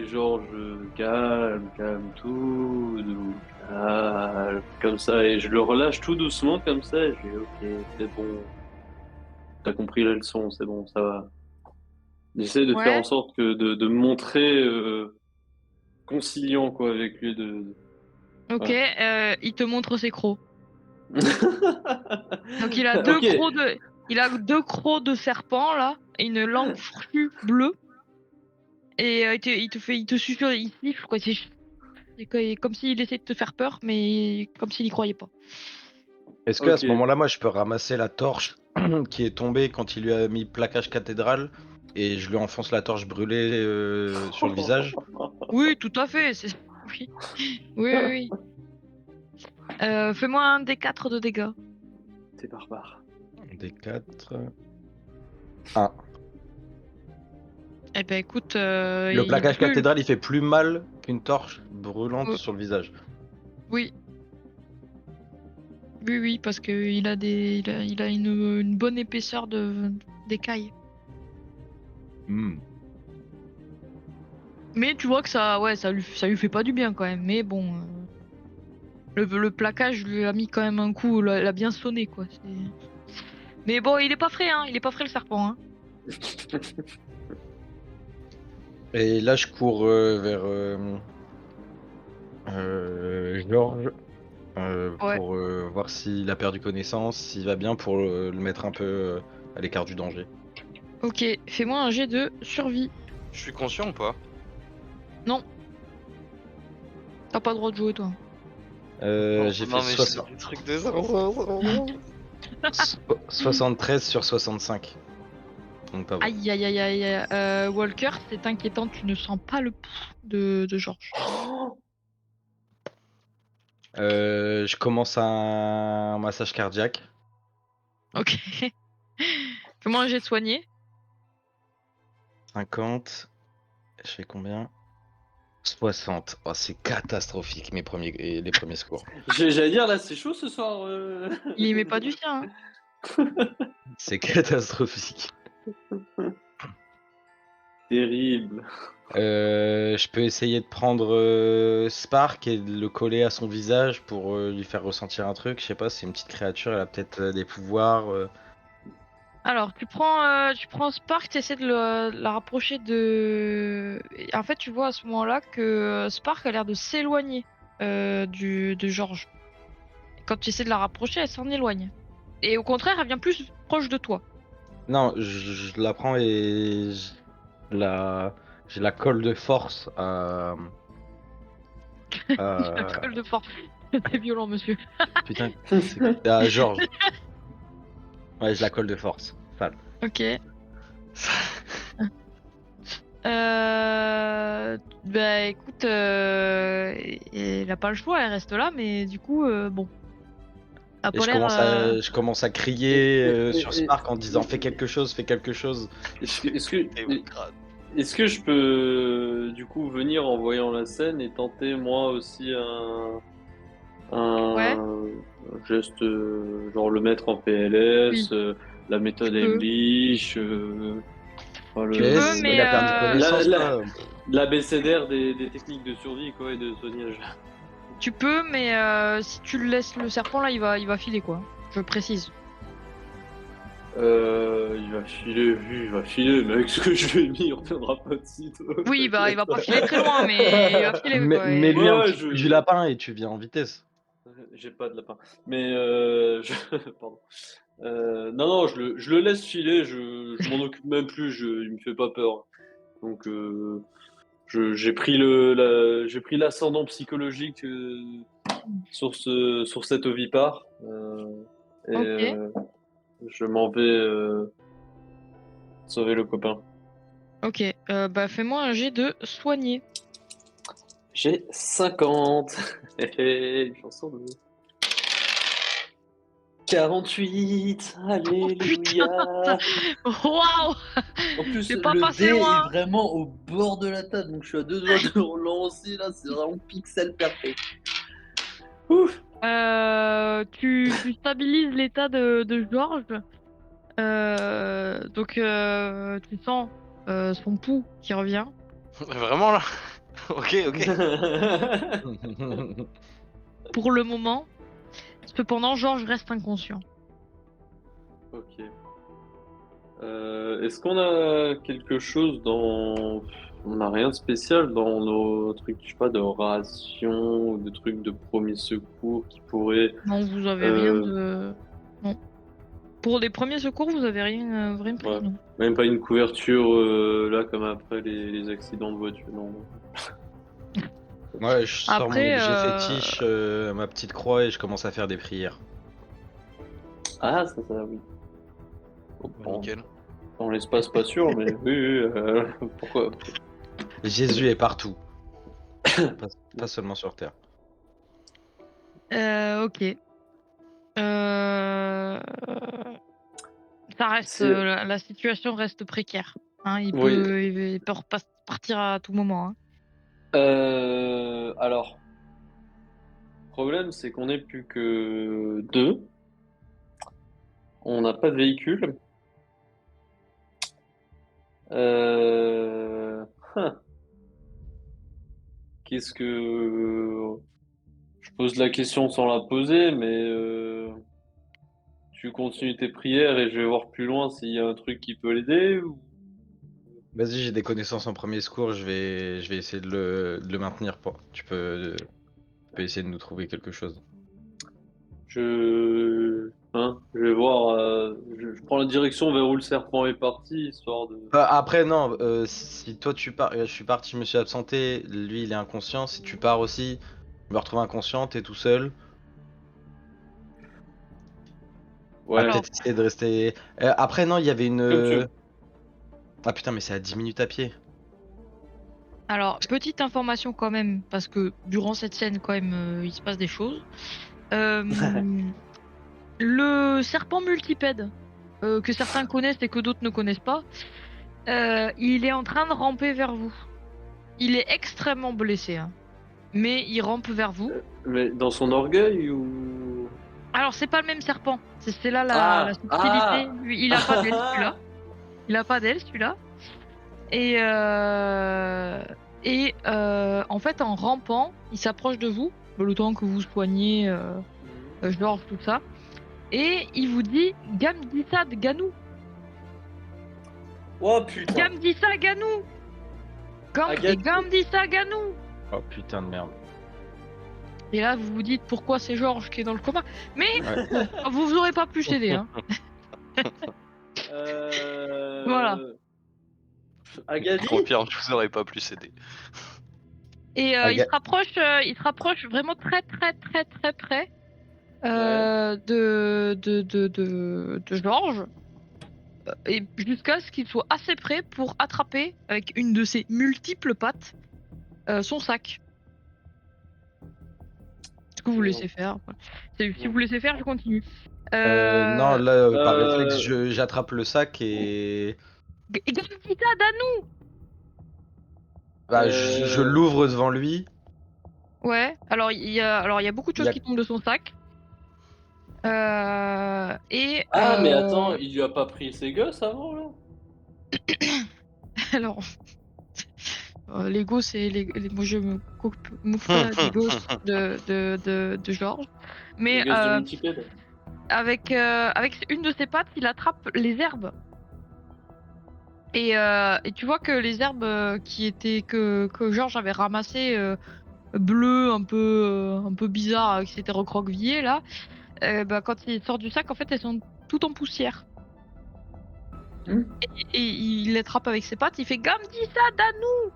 genre je calme tout, doux, calme, comme ça, et je le relâche tout doucement comme ça, et je dis ok, c'est bon, t'as compris la leçon, c'est bon, ça va. J'essaie de faire en Ouais. sorte que de me montrer conciliant quoi avec lui Ok, voilà. il te montre ses crocs. Donc Ok. il a deux crocs de serpent là, et une langue fourchue bleue. Et il te susurre, il siffle quoi. C'est comme s'il essayait de te faire peur, mais comme s'il y croyait pas. Est-ce qu'à ce Ok. moment-là, moi, je peux ramasser la torche qui est tombée quand il lui a mis plaquage cathédrale et je lui enfonce la torche brûlée sur le visage? Oui, tout à fait. Oui, oui, oui. oui. Fais-moi un D4 de dégâts. T'es barbare. Des 4. 1. Eh ben écoute, Le il plaquage brûle. cathédrale, il fait plus mal qu'une torche brûlante Oh, sur le visage. oui, oui, oui, parce que il a une bonne épaisseur d'écailles. Mais tu vois que ça, ouais, ça lui fait pas du bien quand même. Mais bon, le plaquage lui a mis quand même un coup, l'a bien sonné quoi. Mais bon, il est pas frais, hein. Il est pas frais le serpent, hein. Et là, je cours vers Georges Ouais. pour voir s'il a perdu connaissance, s'il va bien, pour le mettre un peu à l'écart du danger. Ok, fais-moi un jet de survie. Je suis conscient ou pas? Non, t'as pas le droit de jouer toi. J'ai fait Non, mais je fais des trucs de 73 sur 65. Donc pas bon. Aïe aïe aïe aïe. Walker, c'est inquiétant, tu ne sens pas le pouls de Georges. Je commence un massage cardiaque. Ok. Fais-moi un jet de soigné. 50. Je fais combien? 60. Oh, c'est catastrophique les premiers secours. J'allais dire, là, c'est chaud ce soir. Il y met pas du sien, hein. C'est catastrophique. Terrible. Je peux essayer de prendre Spark et de le coller à son visage pour lui faire ressentir un truc. Je sais pas, c'est une petite créature, elle a peut-être des pouvoirs. Alors, tu prends Spark, tu essaies de la rapprocher de. Et en fait, tu vois à ce moment-là que Spark a l'air de s'éloigner de Georges. Quand tu essaies de la rapprocher, elle s'en éloigne. Et au contraire, elle vient plus proche de toi. Non, je la prends et je la colle de force à. La colle de force. C'est violent, monsieur. Putain, c'est à Georges. Ouais, je la colle de force. Sale. Ok. Bah écoute, elle a pas le choix, elle reste là, mais du coup, bon. Elle a Et pas l'air. je commence à crier sur Spark en disant fais quelque chose, fais quelque chose. Est-ce que, Et au crâne. est-ce que je peux du coup venir en voyant la scène et tenter moi aussi Ouais, un geste, genre le mettre en PLS, oui, la méthode tu peux. Heimlich, enfin, Tu peux, Yes, il mais a perdu connaissance, quoi. l'abécédaire des techniques de survie quoi, et de soignage. si tu le laisses le serpent là, il va filer quoi. Je précise. Il va filer, mais avec ce que je lui ai mis, il reviendra pas de site. Oui, bah il va pas filer très loin, mais il va filer quoi. Mets-lui Ouais, un ouais, petit coup du lapin et tu viens en vitesse. J'ai pas de lapin. Mais pardon. Non, non, je le laisse filer, je m'en occupe même plus, il me fait pas peur. Donc j'ai pris l'ascendant psychologique sur cet ovipare. Et Ok, je m'en vais sauver le copain. ok. Bah fais-moi un jet de soigner. J'ai 50. Une chanson de 48. Alléluia. Waouh, En plus, t'es pas le passé dé est loin. vraiment au bord de la table, donc je suis à deux doigts de relancer là, c'est vraiment pixel perfect. Ouf. Tu stabilises l'état de Georges. Donc tu sens son pouls qui revient. Vraiment là? Ok, ok. Pour le moment. Cependant, Georges reste inconscient. Ok. Est-ce qu'on a quelque chose dans... On n'a rien de spécial dans nos trucs, je sais pas, de ration ou de trucs de premier secours qui pourraient... Non, vous avez rien euh, de. Non. Pour les premiers secours, vous avez rien pris, ouais. non. Même pas une couverture là comme après les accidents de voiture, non. Ouais, je sors mon Après, objet fétiche, ma petite croix et je commence à faire des prières. Ah, ça, oui. Bon, Nickel. dans l'espace, pas sûr, mais oui, pourquoi? Jésus est partout. Pas seulement sur Terre. Ok. Ça reste, C'est... la situation reste précaire. Hein, Oui. il peut partir à tout moment. Hein. Alors, le problème, c'est qu'on n'est plus que deux. On n'a pas de véhicule. Euh... hein, Qu'est-ce que... Je pose la question sans la poser, mais tu continues tes prières et je vais voir plus loin s'il y a un truc qui peut l'aider ou... Vas-y, j'ai des connaissances en premier secours, je vais essayer de le maintenir. Tu peux essayer de nous trouver quelque chose. Je vais voir. Je prends la direction vers où le serpent est parti, histoire de. Après, non, si toi tu pars, je suis parti, je me suis absenté, lui il est inconscient, si tu pars aussi, je me retrouve inconscient, t'es tout seul. Ah, Ouais, Alors, peut-être essayer de rester. Après, non, il y avait une. comme tu veux. Ah putain, mais c'est à 10 minutes à pied. petite information quand même, parce que durant cette scène, quand même, il se passe des choses. Euh, le serpent multipède, que certains connaissent et que d'autres ne connaissent pas, il est en train de ramper vers vous. Il est extrêmement blessé, hein, mais il rampe vers vous. Mais dans son orgueil ou. Alors, c'est pas le même serpent. C'est là la Ah! subtilité. Ah! Lui, il a pas d'aile, celui-là. Ah! Il a pas d'aile, celui-là. En fait, en rampant, il s'approche de vous, le temps que vous soignez, Georges, tout ça. Et il vous dit Gamdissad Ganou. Oh putain! Gamdissa Ganou. Agathe. Et Gamdissa Ganou. Oh putain de merde. Et là, vous vous dites pourquoi c'est Georges qui est dans le coma. Mais Ouais. bon, vous aurez pas pu s'aider. Hein. Voilà. Agadie? Confirme, je vous aurais pas plus aidé. Et Aga- il se rapproche vraiment très très très très près Ouais. de Georges. Et jusqu'à ce qu'il soit assez près pour attraper avec une de ses multiples pattes son sac. Ce que vous laissez faire. Si vous laissez faire, je continue. Non, Euh... là, par réflexe, Euh, j'attrape le sac et Gamdita Danou. bah, je euh, l'ouvre devant lui. Ouais. Alors il y a beaucoup de Il y choses a... qui tombent de son sac. Euh... Et Ah, mais attends, euh... il lui a pas pris ses gosses avant, là? alors. Lego, c'est moi je me mouffe pas des gosses de Georges. Les Mais gosses du multipède? avec une de ses pattes, il attrape les herbes. Et tu vois que les herbes que Georges avait ramassées, bleues, un peu bizarres, qui s'étaient recroquevillées là, bah, quand il sort du sac, en fait, elles sont toutes en poussière. Hmm. Et il les attrape avec ses pattes, il fait Gamdi ça, Danou.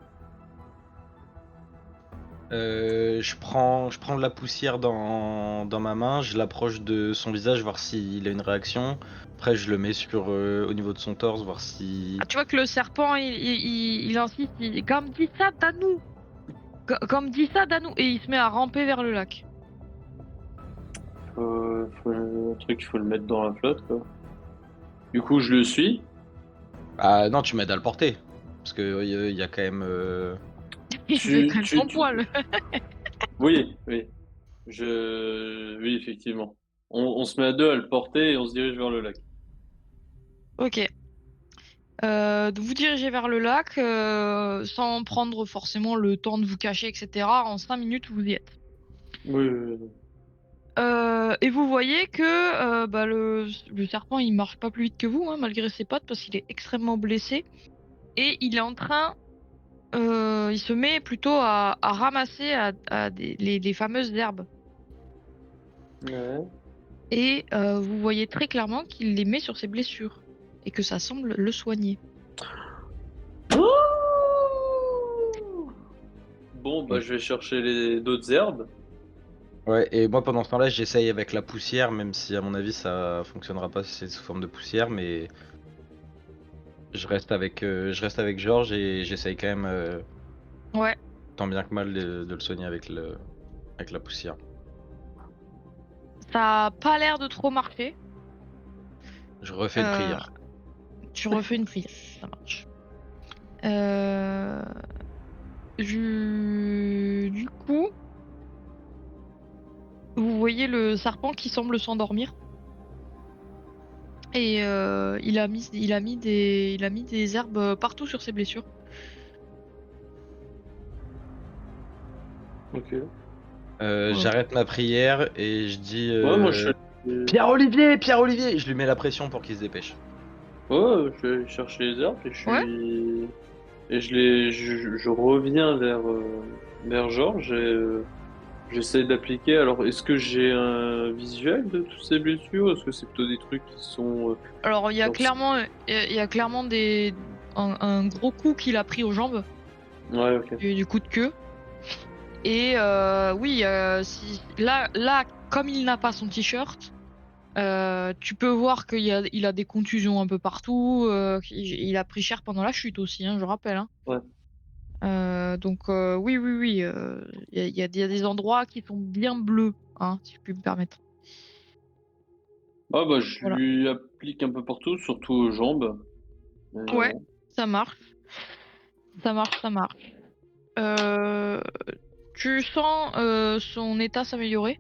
Je prends de la poussière dans ma main, je l'approche de son visage, voir s'il a une réaction. Après, je le mets au niveau de son torse, voir si. Ah, tu vois que le serpent, il insiste, il dit Gamdi ça, Danou. Gamdi ça, Danou. Et il se met à ramper vers le lac. Un truc, il faut le mettre dans la flotte, quoi. Du coup, je le suis. Ah non, tu m'aides à le porter. Parce que il y a quand même. Il fait quand même son poil. Oui, oui. Oui, effectivement. On se met à deux à le porter et on se dirige vers le lac. Ok. Donc vous dirigez vers le lac sans prendre forcément le temps de vous cacher, etc. En 5 minutes, vous y êtes. Oui, oui, oui. Et vous voyez que bah, le serpent, il marche pas plus vite que vous, hein, malgré ses pattes, parce qu'il est extrêmement blessé. Et il est en train... il se met plutôt à ramasser les fameuses herbes. Ouais. Et vous voyez très clairement qu'il les met sur ses blessures. Et que ça semble le soigner. Bon, bah, je vais chercher les d'autres herbes. Ouais, et moi pendant ce temps-là, j'essaye avec la poussière, même si à mon avis ça fonctionnera pas si c'est sous forme de poussière, mais je reste avec Georges et j'essaye quand même Ouais, tant bien que mal de le soigner avec la poussière. ça a pas l'air de trop marcher. Je refais une Euh, prière. Tu refais une prière, ça marche. Euh, Du coup, vous voyez le serpent qui semble s'endormir et il a mis des herbes partout sur ses blessures. Ok. Voilà. J'arrête ma prière et je dis Ouais, moi je suis. Pierre-Olivier, Pierre-Olivier! Je lui mets la pression pour qu'il se dépêche. Ouais, je vais chercher les herbes et je Ouais. suis. Et je reviens vers Georges et j'essaie d'appliquer. Alors, est-ce que j'ai un visuel de toutes ces blessures? Est-ce que c'est plutôt des trucs qui sont. Alors Genre... il y a clairement un gros coup qu'il a pris aux jambes Ouais, ok. du coup de queue. Et oui, là, comme il n'a pas son t-shirt, tu peux voir il a des contusions un peu partout. Il a pris cher pendant la chute aussi, hein, je rappelle. Hein. Ouais. Donc oui, oui, oui, il y a des endroits qui sont bien bleus, hein, si je puis me permettre. Ah, bah, je Voilà. lui applique un peu partout, surtout aux jambes. Ouais, ça marche, ça marche, ça marche. Euh, Tu sens son état s'améliorer.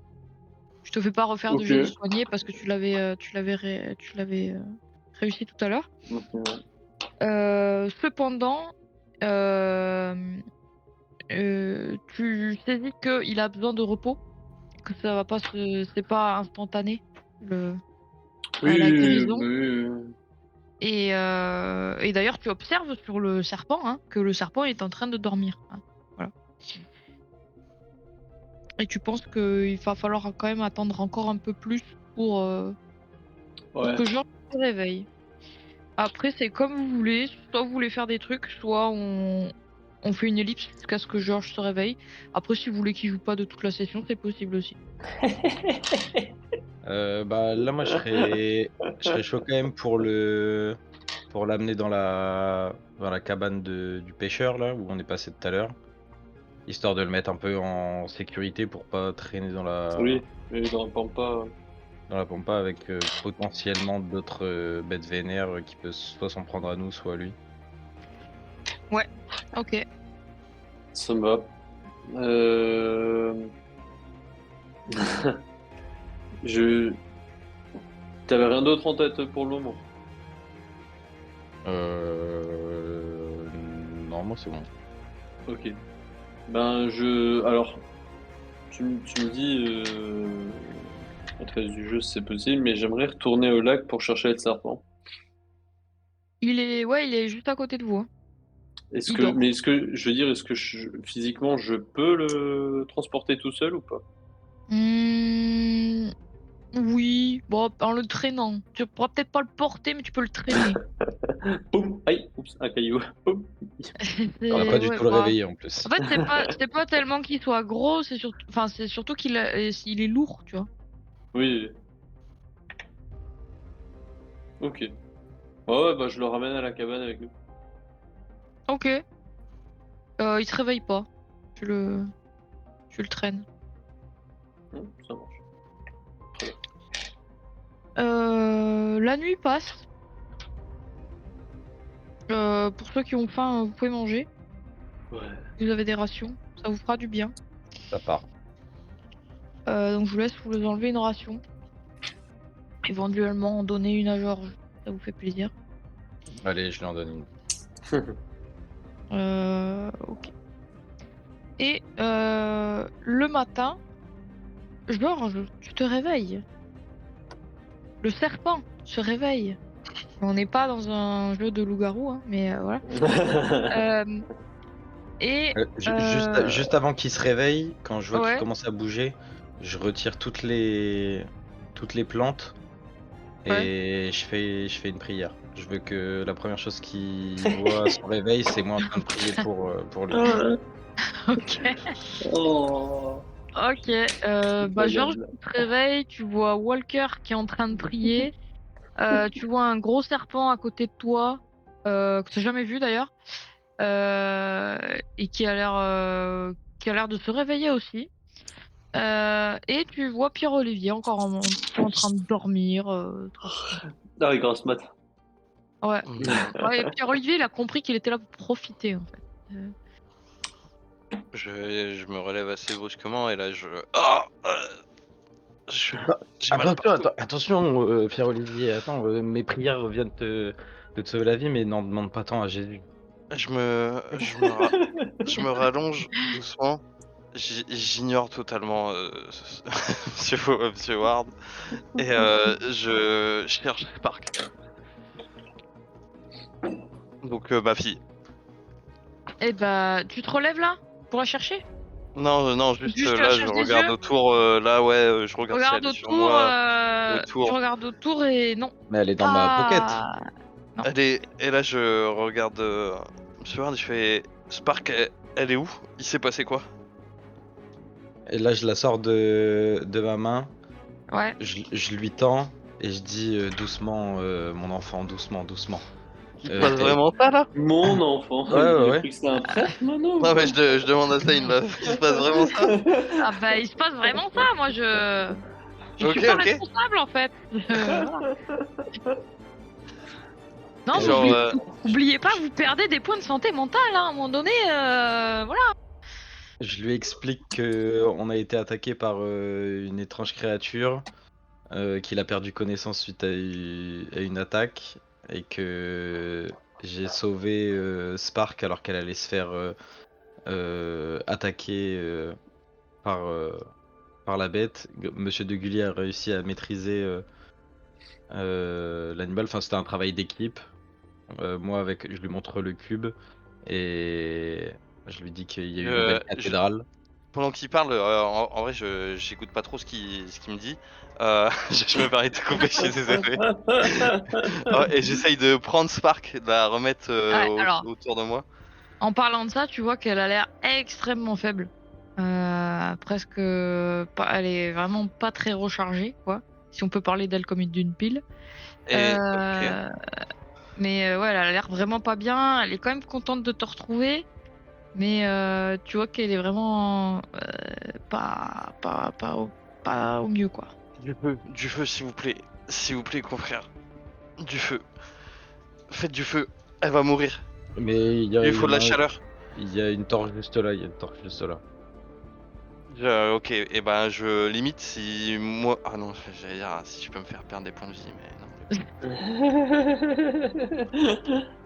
Je te fais pas refaire de Ok. jet de soigner parce que tu l'avais réussi tout à l'heure. Ok, ouais. Cependant, euh, tu saisis qu'il a besoin de repos, que ça va pas c'est pas instantané Oui, la oui, guérison. oui. Et d'ailleurs, tu observes sur le serpent hein, que le serpent est en train de dormir. Hein. Voilà. Et tu penses qu'il va falloir quand même attendre encore un peu plus pour Ouais. que Georges se réveille. Après, c'est comme vous voulez. Soit vous voulez faire des trucs, soit on fait une ellipse jusqu'à ce que Georges se réveille. Après, si vous voulez qu'il joue pas de toute la session, c'est possible aussi. Bah là moi je serais chaud quand même pour l'amener dans la cabane du pêcheur là où on est passé tout à l'heure, histoire de le mettre un peu en sécurité pour pas traîner Oui, mais dans le pampa. dans la pampa avec potentiellement d'autres bêtes vénères qui peuvent soit s'en prendre à nous, soit à lui. Ouais, ok. Ça me va. Euh... je... T'avais rien d'autre en tête pour le moment? Euh... Non, moi c'est bon. Ok. Ben, Alors, tu me dis, maîtresse du jeu, si c'est possible, mais j'aimerais retourner au lac pour chercher le serpent. Ouais, il est juste à côté de vous. Hein. Il Mais dort. je veux dire, physiquement, je peux le transporter tout seul ou pas? Hmm, oui, bon, en le traînant. Tu pourras peut-être pas le porter, mais tu peux le traîner. Boum! Aïe! Oups, un caillou. Boum. On va pas du Ouais, tout le bah. réveiller en plus. En fait, c'est pas tellement qu'il soit gros, c'est surtout il est lourd, tu vois. Oui, ok. Ouais, bah je le ramène à la cabane avec nous. Ok. Il se réveille pas. Tu le, tu le traînes. Ça marche. La nuit passe. Pour ceux qui ont faim, vous pouvez manger. Ouais. Vous avez des rations, ça vous fera du bien. Ça part. Donc je vous laisse vous enlever une ration. Éventuellement en donner une à Georges. Ça vous fait plaisir. Allez, je lui en donne une. Ok. Et le matin, Georges, tu te réveilles. Le serpent se réveille. On n'est pas dans un jeu de loup-garou, hein, mais voilà. Euh, et Juste avant qu'il se réveille, quand je vois qu'il ouais, commence à bouger, je retire toutes les plantes ouais. et je fais une prière. Je veux que la première chose qu'il voit à son réveil, c'est moi en train de prier pour lui. Ok. Oh. Ok, Georges, tu te réveilles, tu vois Walker qui est en train de prier, tu vois un gros serpent à côté de toi, que tu n'as jamais vu d'ailleurs, et qui a l'air de se réveiller aussi. Et tu vois Pierre-Olivier encore en train de dormir, tranquille. Ah oui, grosse mat. Ouais. Mm. Ouais, et Pierre-Olivier, il a compris qu'il était là pour profiter, en fait. Je me relève assez brusquement et là je- j'ai mal Attention, partout. attention, Pierre-Olivier, attends, mes prières viennent de te sauver la vie, mais n'en demande pas tant à Jésus. Je me rallonge doucement. J'ignore totalement Monsieur Ward et je cherche Spark. Donc ma fille. Et bah, tu te relèves là pour la chercher? Non, non, juste Juste tu la là, je cherches des regarde yeux? autour. Là, ouais, je regarde si Regarde elle est sur autour, moi. tu Autour. regardes autour et non, Mais elle est dans ma pocket. pas. Non. Elle est... Et là, je regarde Monsieur Ward, je fais Spark, elle est où? Il s'est passé quoi? Et là, je la sors de ma main, Ouais. je lui tends et je dis doucement, mon enfant, doucement, doucement. Il se passe Et- vraiment ça là? Mon enfant, Ouais, ouais, il a ouais. cru que c'était un prêtre maintenant ou Non, mais quoi? je demande à Zane là. Il se passe vraiment ça? Ah bah, il se passe vraiment ça. Moi, je suis Ok, pas ok. responsable en fait. Voilà. Non, Et Genre, oubliez pas, vous perdez des points de santé mentale hein, à un moment donné. Voilà. je lui explique que on a été attaqué par une étrange créature, qu'il a perdu connaissance suite à une attaque, et que j'ai sauvé Spark alors qu'elle allait se faire attaquer par la bête. Monsieur de Gully a réussi à maîtriser l'animal. Enfin, c'était un travail d'équipe. Moi, je lui montre le cube et je lui dis qu'il y a une nouvelle je- cathédrale. pendant qu'il parle, en vrai, j'écoute pas trop ce qu'il me dit. Je me permets de couper, je suis désolé. Et j'essaye de prendre Spark, de la remettre Ouais, alors, autour de moi. en parlant de ça, tu vois qu'elle a l'air extrêmement faible. Presque pas, elle est vraiment pas très rechargée, quoi. Si on peut parler d'elle comme d'une pile. Et ok. Euh, mais ouais, elle a l'air vraiment pas bien. Elle est quand même contente de te retrouver. Mais tu vois qu'elle est vraiment pas au mieux, quoi. Du feu, s'il vous plaît, confrère. Du feu. Faites du feu. Elle va mourir. Mais Il lui faut de la chaleur. il y a une torche juste là, il y a une torche juste là. Ok, et ben je limite si moi. Ah non, j'allais dire si je peux me faire perdre des points de vie, mais non.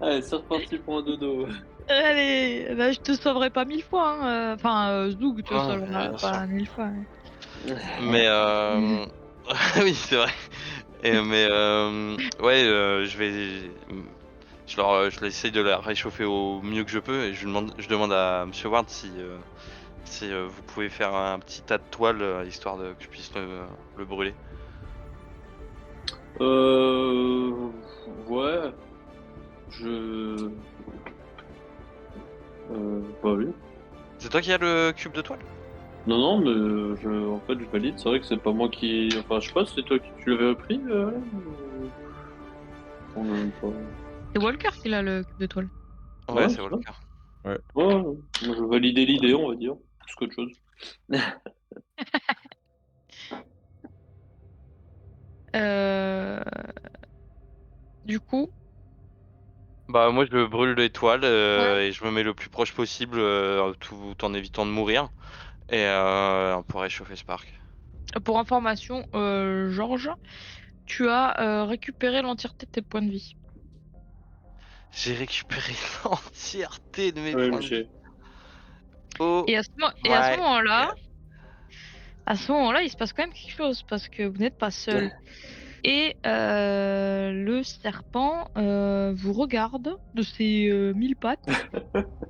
Allez, c'est reparti pour un dodo. Allez, bah, je te sauverai pas 1000 fois. Hein. Enfin, Zoug te Ouais, sauvera bien sûr. pas 1000 fois. Hein. Mais oui, c'est vrai. Ouais, je essaye de la réchauffer au mieux que je peux et je demande à Monsieur Ward si vous pouvez faire un petit tas de toile histoire que je puisse le brûler. Ouais, je. Bah oui. C'est toi qui as le cube de toile? Non, non, mais en fait, je valide. C'est vrai que c'est pas moi qui. Enfin, je sais pas si c'est toi qui tu l'avais pris. On a pas... C'est Walker qui a le cube de toile. Ouais, c'est c'est Walker. Ouais, moi, je validais l'idée, on va dire. Plus qu'autre chose. Euh, Du coup, Bah moi je brûle l'étoile ouais. et je me mets le plus proche possible tout en évitant de mourir et on pourrait réchauffer Spark. Pour information, Georges, tu as récupéré l'entièreté de tes points de vie. J'ai récupéré l'entièreté de mes Ouais, points de vie. Michel. Oh Et à ce my moment-là, god. il se passe quand même quelque chose parce que vous n'êtes pas seul. Et le serpent vous regarde de ses 1000 pattes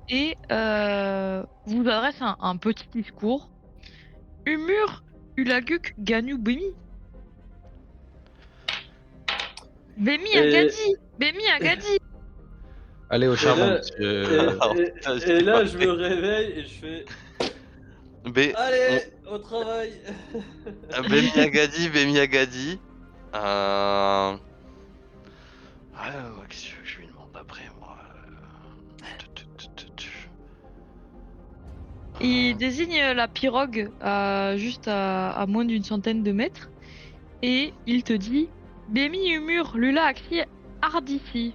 et vous adresse un petit discours. Humur, Ulaguk, Ganu, Bemi. Bemi Et, Agadi. Bemi Agadi. Allez au et charbon, là, monsieur. Alors, putain, et j'ai pas là, je fait. me réveille et je fais. B... Allez, au travail. Bemi Agadi. Ouais, qu'est-ce que je lui demande après, moi Il désigne la pirogue juste à moins d'une centaine de mètres et il te dit Bemi Humur Lula Axi Ardissi.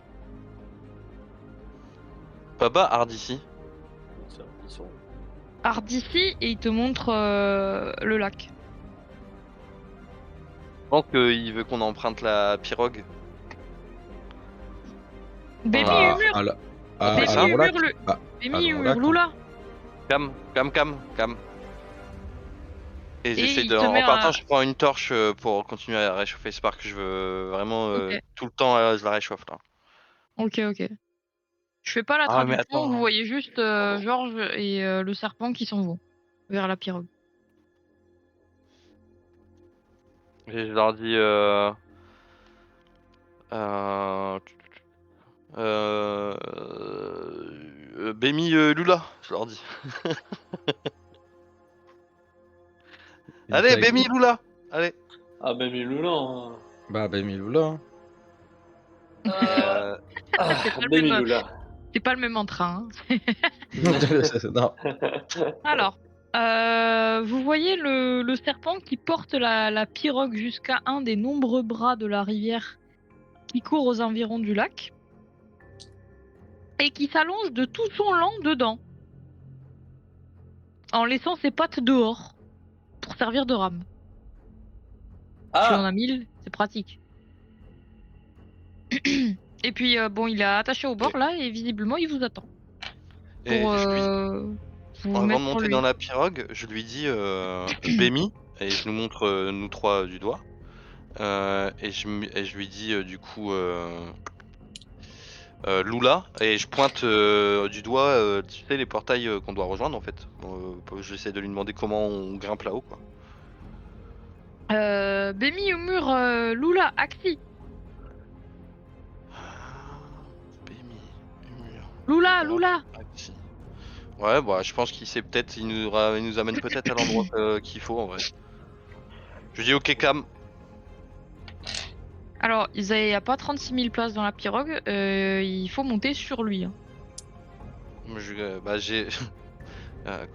Papa, Ardissi. Ils sont... Ardissi et il te montre le lac. Je pense qu'il veut qu'on emprunte la pirogue. Bemi À, Humur à, la- On fait à ça Bemi Lonlac. Humur À Bemi Humur Lonlac, hein. Lula. Cam. Et j'essaie il de. te met En partant, un... je prends une torche pour continuer à réchauffer Spark. Je veux vraiment Ok, tout le temps, je la réchauffe là. ok. Je fais pas la Ah, mais traduction, vous attends. voyez juste Pardon. Georges et le serpent qui s'en vont vers la pirogue. Et je leur dis. Euh, Bémi Lula, je leur dis. Il Allez, était avec- Bémi Lula. Allez. Ah, ben Miloula. Bah, Milula. Hein. Ah, même, Miloula. c'est pas le même entrain. Hein. Non. Alors, vous voyez le serpent qui porte la pirogue jusqu'à un des nombreux bras de la rivière qui court aux environs du lac et qui s'allonge de tout son long dedans, en laissant ses pattes dehors pour servir de rame. Si on en a 1000, c'est pratique. Et puis, bon, il est attaché au bord là et visiblement il vous attend Et pour je lui, vous avant de mettre sur monter lui. dans la pirogue, je lui dis Bémi, et je nous montre nous trois du doigt. Et je lui dis du coup Lula, et je pointe du doigt, tu sais, les portails qu'on doit rejoindre en fait. J'essaie de lui demander comment on grimpe là-haut quoi. Bemi Umur Lula Axi. Bémi, Humur, Lula, Lula, Lula. Axi. Ouais, bah je pense qu'il sait peut-être, il nous amène peut-être à l'endroit qu'il faut en vrai. Je lui dis ok Cam. Alors, il n'y a pas 36 000 places dans la pirogue, il faut monter sur lui. Hein. Bah j'ai.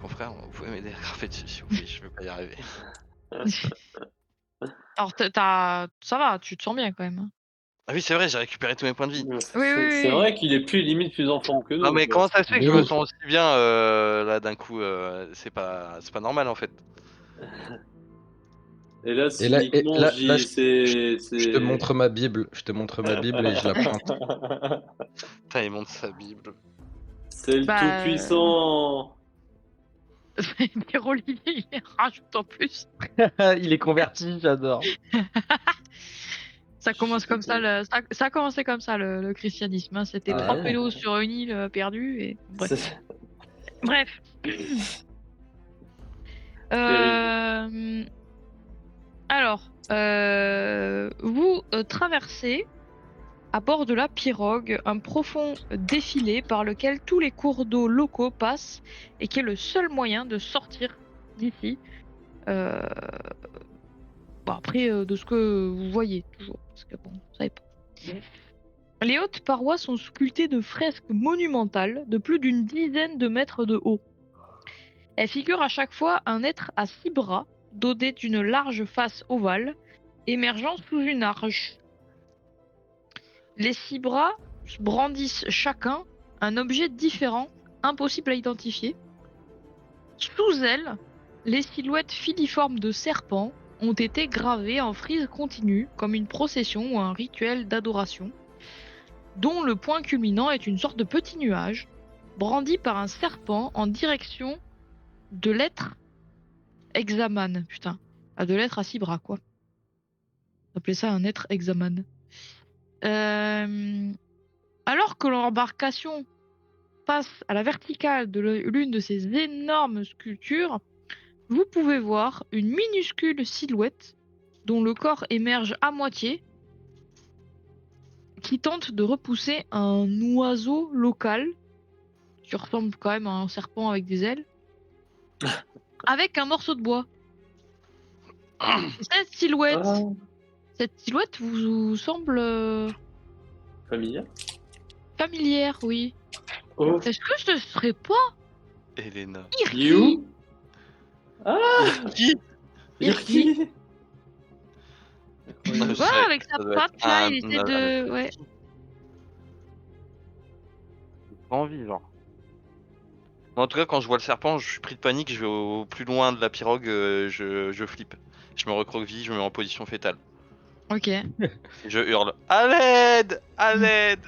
Confrère, vous pouvez m'aider à grimper dessus s'il vous plaît, je peux pas y arriver. Alors, ça va, tu te sens bien quand même. Hein. Ah oui, c'est vrai, j'ai récupéré tous mes points de vie. C'est vrai qu'il est plus limite plus en forme que nous. Non mais quoi. comment ça se fait que je Mais me oui. sens aussi bien là d'un coup c'est pas normal en fait. Et là, Et là, cyniquement, je dis je te montre ma Bible. Je te montre ma Bible et je la pointe. Putain, il monte sa Bible. C'est le Bah, tout-puissant. Pierre Olivier, il les rajoute en plus. Il est converti, j'adore. Ça commence comme ça, ça a commencé comme ça le christianisme. Hein. C'était Ah 3 ouais. pédos sur une île perdue et bref. C'est- Bref. Alors, vous traversez à bord de la pirogue un profond défilé par lequel tous les cours d'eau locaux passent et qui est le seul moyen de sortir d'ici. Bon, après, de ce que vous voyez toujours, parce que bon, vous savez pas. Les hautes parois sont sculptées de fresques monumentales de plus d'une dizaine de mètres de haut. Elles figurent à chaque fois un être à 6 bras, doté d'une large face ovale, émergeant sous une arche. Les 6 bras brandissent chacun un objet différent, impossible à identifier. Sous elles, les silhouettes filiformes de serpents ont été gravées en frise continue, comme une procession ou un rituel d'adoration, dont le point culminant est une sorte de petit nuage, brandi par un serpent en direction de l'être hexamane. Putain, de l'être à 6 bras, quoi. On appelait ça un être hexamane. Alors que l'embarcation passe à la verticale de l'une de ces énormes sculptures, vous pouvez voir une minuscule silhouette dont le corps émerge à moitié, qui tente de repousser un oiseau local qui ressemble quand même à un serpent avec des ailes. avec un morceau de bois. Et cette silhouette vous semble Familia. familière, oui. Oh, Est-ce que ce serait pas Elena. Irki? You. Ah, Qui Irki. Je Non, vois je avec sa ça doit patte être là, un il essaie de. Ouais. pas envie, genre. En tout cas, quand je vois le serpent, je suis pris de panique, je vais au plus loin de la pirogue, je flippe. Je me recroqueville, je me mets en position fétale. Ok. Et je hurle à l'aide, à l'aide.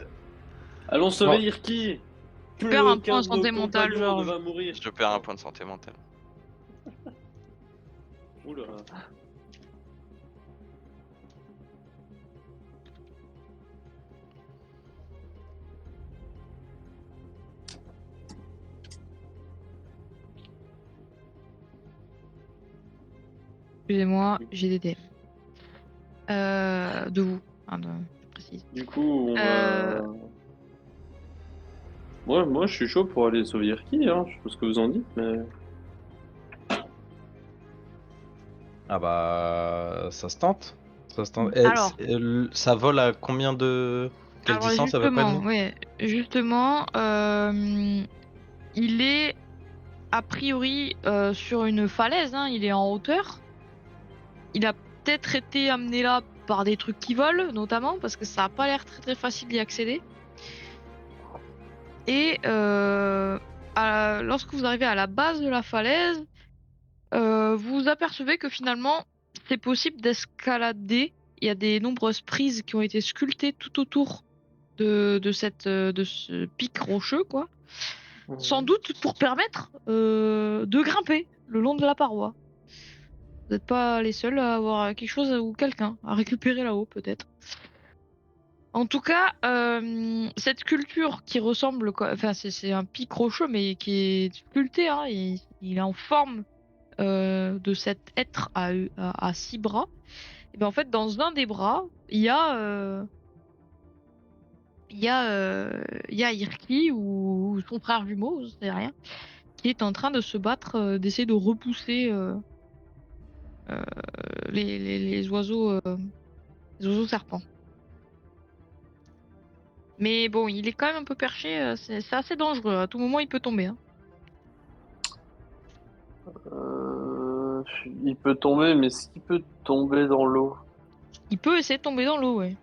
Allons sauver Irki. Tu Plus perds un point aucun en de nos santé mentale, compagnons ne Georges. va mourir. Je perds un point de santé mentale. Oula. Excusez-moi, j'ai des dés. De vous, je précise. Du coup, on Euh, va. Moi, je suis chaud pour aller sauver Irki. Hein. Je sais pas ce que vous en dites, mais. Ah bah, ça se tente. Ça se tente. Alors. Ça vole à combien de... Quelle Alors distance à peu près de justement, nous? ouais, justement, il est a priori sur une falaise, hein, il est en hauteur. Il a peut-être été amené là par des trucs qui volent, notamment, parce que ça a pas l'air très très facile d'y accéder. Et lorsque vous arrivez à la base de la falaise, vous apercevez que finalement, c'est possible d'escalader. Il y a des nombreuses prises qui ont été sculptées tout autour de ce pic rocheux, quoi. Sans doute pour permettre de grimper le long de la paroi. Vous n'êtes pas les seuls à avoir quelque chose ou quelqu'un à récupérer là-haut, peut-être. En tout cas, cette sculpture qui ressemble, enfin c'est un pic rocheux, mais qui est sculpté, hein, il est en forme de cet être à 6 bras. Et bien en fait, dans un des bras, il y a Irki ou son frère jumeau, je sais rien, qui est en train de se battre, d'essayer de repousser euh, les oiseaux serpents. Mais bon, il est quand même un peu perché, c'est assez dangereux. À tout moment, il peut tomber. Hein. Il peut tomber, mais s'il peut tomber dans l'eau. Il peut essayer de tomber dans l'eau, ouais.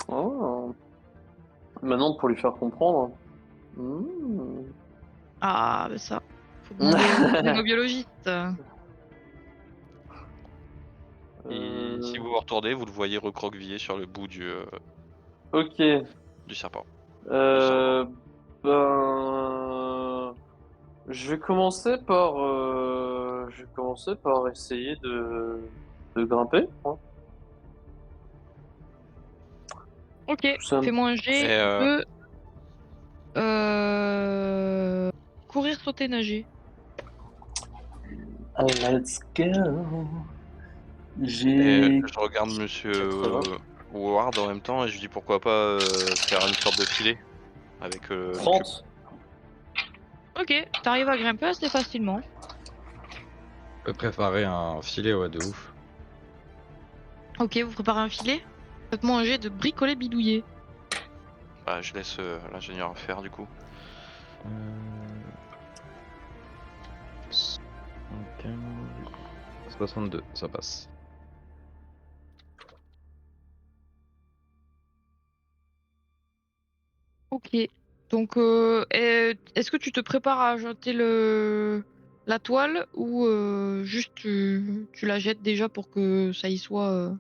Oh. Maintenant, pour lui faire comprendre. Ah, bah ça, faut demander aux océanobiologistes. Et si vous vous retournez, vous le voyez recroquevillé sur le bout du Ok. serpent. Ben, je vais commencer par essayer de grimper. Hein. Ok, Ça me- fais-moi un jet Et de courir, sauter, nager. Let's go. Et J'ai je regarde Monsieur 80. Ward en même temps et je lui dis pourquoi pas faire une sorte de filet avec le cube. 30. Ok, t'arrives à grimper assez facilement. On peut préparer un filet, ouais, de ouf. Ok, vous préparez un filet. Faites-moi un jet de bricoler bidouiller. Bah, je laisse l'ingénieur faire du coup. 62, ça passe. Ok. Donc, est-ce que tu te prépares à jeter la toile ou juste tu la jettes déjà pour que ça y soit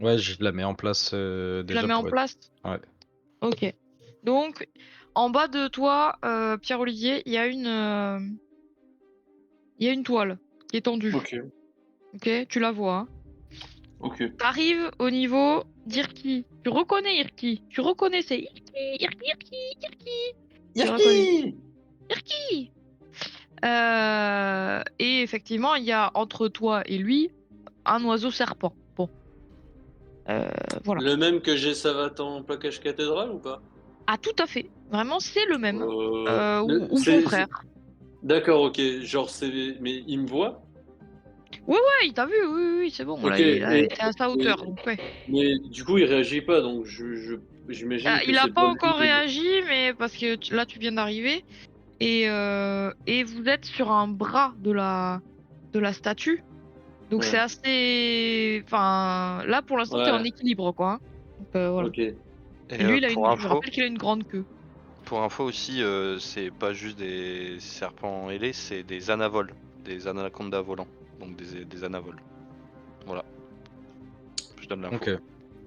Ouais, je la mets en place Tu la déjà mets en pour être... place? Ouais. Ok. Donc, en bas de toi, Pierre-Olivier, il y a une toile qui est tendue. Ok. Ok, tu la vois. Hein. Ok. T'arrives au niveau d'Irki. Tu reconnais Irki. Tu reconnais, c'est Irki. Tu reconnais. Yaki. Irki. Et effectivement, il y a entre toi et lui un oiseau serpent. Bon. Voilà. Le même que j'ai Savate en plaquage cathédrale ou pas? Ah, tout à fait. Vraiment, c'est le même. Euh, Ou son frère. D'accord, ok. Genre, mais il me voit? Ouais, il t'a vu, oui, c'est bon. Là, Ok, il et- était à sa hauteur, donc ouais. Mais du coup, il réagit pas, donc j'imagine que Il a c'est pas pas encore lui. réagi, mais parce que là, tu viens d'arriver. Et vous êtes sur un bras de la statue. Donc c'est Ouais. assez. Enfin, là, pour l'instant, t'es en Ouais, équilibre, quoi. Hein. Donc voilà. ok. Et Et lui, pour je info, rappelle qu'il a une grande queue. aussi, c'est pas juste des serpents ailés, c'est des anavoles, des anacondas volants, donc des anavoles. Voilà, je donne l'info. Ok,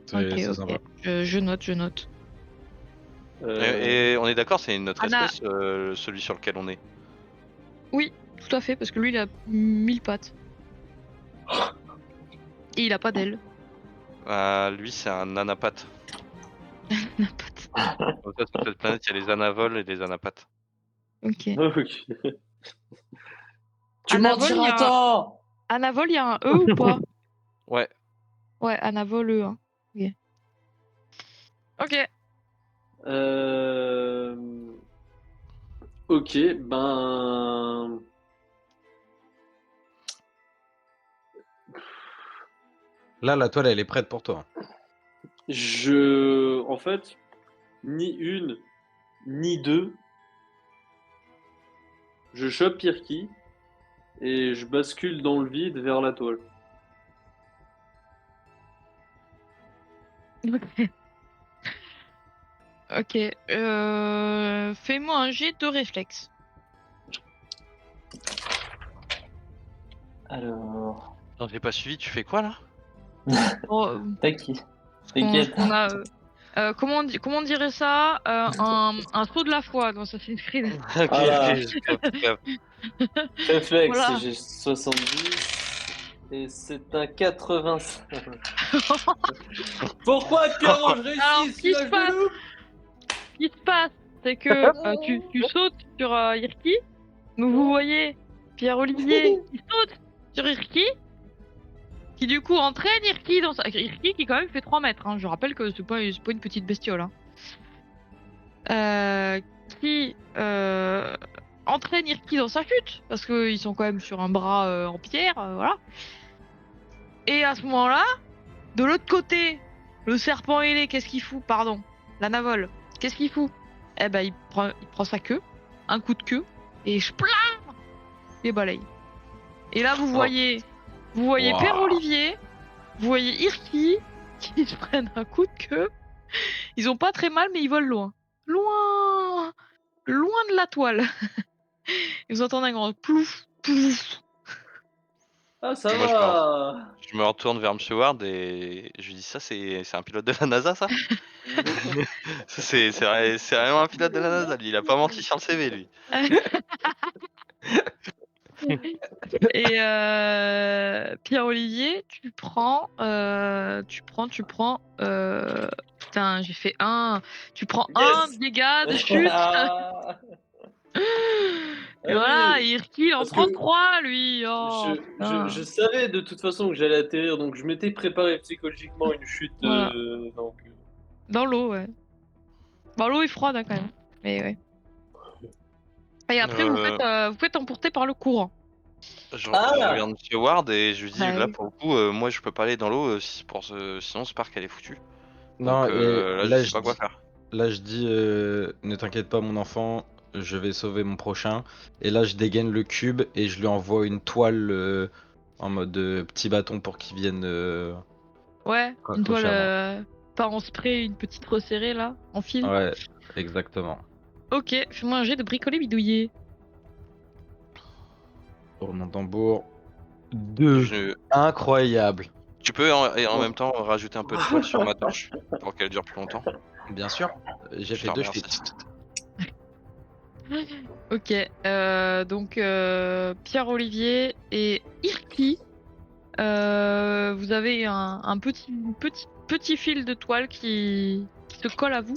c'est Ok. sympa. Je note. Euh, Et on est d'accord, c'est notre Anna, espèce, celui sur lequel on est. oui, tout à fait, parce que lui, il a 1000 pattes. Et il a pas d'ailes. Lui, c'est un anapathe. Il n'a pas de- Donc ça, sur cette planète, il y a les anavoles et les anapathes. Ok. ok. Tu Anavol, mentiras tant! Anavol, il y a un E ou pas? Ouais, Ouais, Anavol E. Hein. Ok. Euh... Ok, ben... Là, la toile, elle est prête pour toi. En fait, ni une, ni deux, je chope Pirki et je bascule dans le vide vers la toile. Ok. Fais-moi un jet de réflexe. Alors, non, j'ai pas suivi, tu fais quoi là? Oh, t'inquiète. ce qu'on a. Comment on dirait ça? Un saut de la foi dans Assassin's Creed. Ok, Voilà. j'ai capté. Réflexe, Voilà. j'ai 70 et c'est un 85. Pourquoi Pierrot, je Alors, réussis celui-là, je le loupe? ce qui se passe, c'est que tu sautes sur Irki. Donc vous voyez Pierre-Olivier qui saute sur Irki, qui du coup entraîne Irki dans sa... Irki qui quand même fait 3 mètres. Hein. Je rappelle que c'est pas une petite bestiole. Hein. Qui entraîne Irki dans sa chute, parce qu'ils sont quand même sur un bras en pierre, voilà. Et à ce moment-là, de l'autre côté, le serpent ailé, qu'est-ce qu'il fout? Pardon, la navole, qu'est-ce qu'il fout? Eh ben, il prend sa queue, un coup de queue, et splam, les balaye. Et là, vous voyez Waouh. Père Olivier, vous voyez Irki, qui se prennent un coup de queue. Ils ont pas très mal, mais ils volent loin. Loin de la toile. Et vous entendez un grand plouf, plouf. Ah, ça Moi, va. je me retourne vers Monsieur Ward et je lui dis ça, c'est un pilote de la NASA, ça? Ça, c'est vraiment un pilote de la NASA, lui. Il a pas menti sur le CV, lui. Et Pierre-Olivier, putain, j'ai fait un. Tu prends un Yes. dégât de chute. Ah, Et ah voilà, oui, Irki, il en parce que prend 3, lui. Oh, je putain. savais de toute façon que j'allais atterrir, donc je m'étais préparé psychologiquement à une chute. Voilà. Donc, Dans l'eau, ouais. Bon, l'eau est froide, hein, quand même. Mais ouais. Et après, Euh, vous faites emporter par le courant. je Ah, regarde Monsieur Ward et je lui dis, Bah là, oui. pour le coup, moi, je peux pas aller dans l'eau, sinon Spark, elle est foutue. Non, Donc et là, je sais pas quoi faire. là, je dis, ne t'inquiète pas, mon enfant, je vais sauver mon prochain. Et là, je dégaine le cube et je lui envoie une toile en mode petit bâton pour qu'il vienne Ouais, une toile raccrocher à moi. pas en spray, une petite resserrée, là, en fil. Ouais, exactement. Ok, fais-moi un jet de bricoler bidouiller. Pour mon tambour. 2. Je- Incroyable. Tu peux en même temps rajouter un peu de toile sur ma torche pour qu'elle dure plus longtemps. Bien sûr, j'ai Je fait te 2 remercie. suites. Ok, donc Pierre-Olivier et Irki, vous avez un petit fil de toile qui se colle à vous,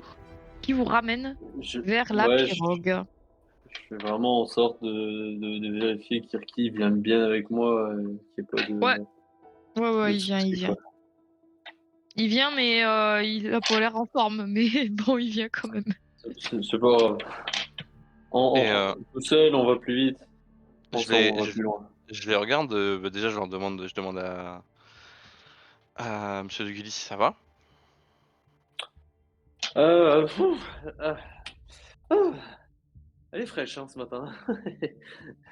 qui vous ramène vers la ouais, pirogue. je fais vraiment en sorte de vérifier Kirky vient bien avec moi, qu'il n'y ait pas Ouais, de il vient, soucis, quoi. Il vient, mais il a pas l'air en forme, mais bon, il vient quand même. C'est pas grave. Et Tout seul, on va plus vite. je Ensemble, vais, on va je, plus loin. Je les regarde, déjà je demande à Monsieur de Gulli si ça va. Ouf, ah, ah. Elle est fraîche ce matin.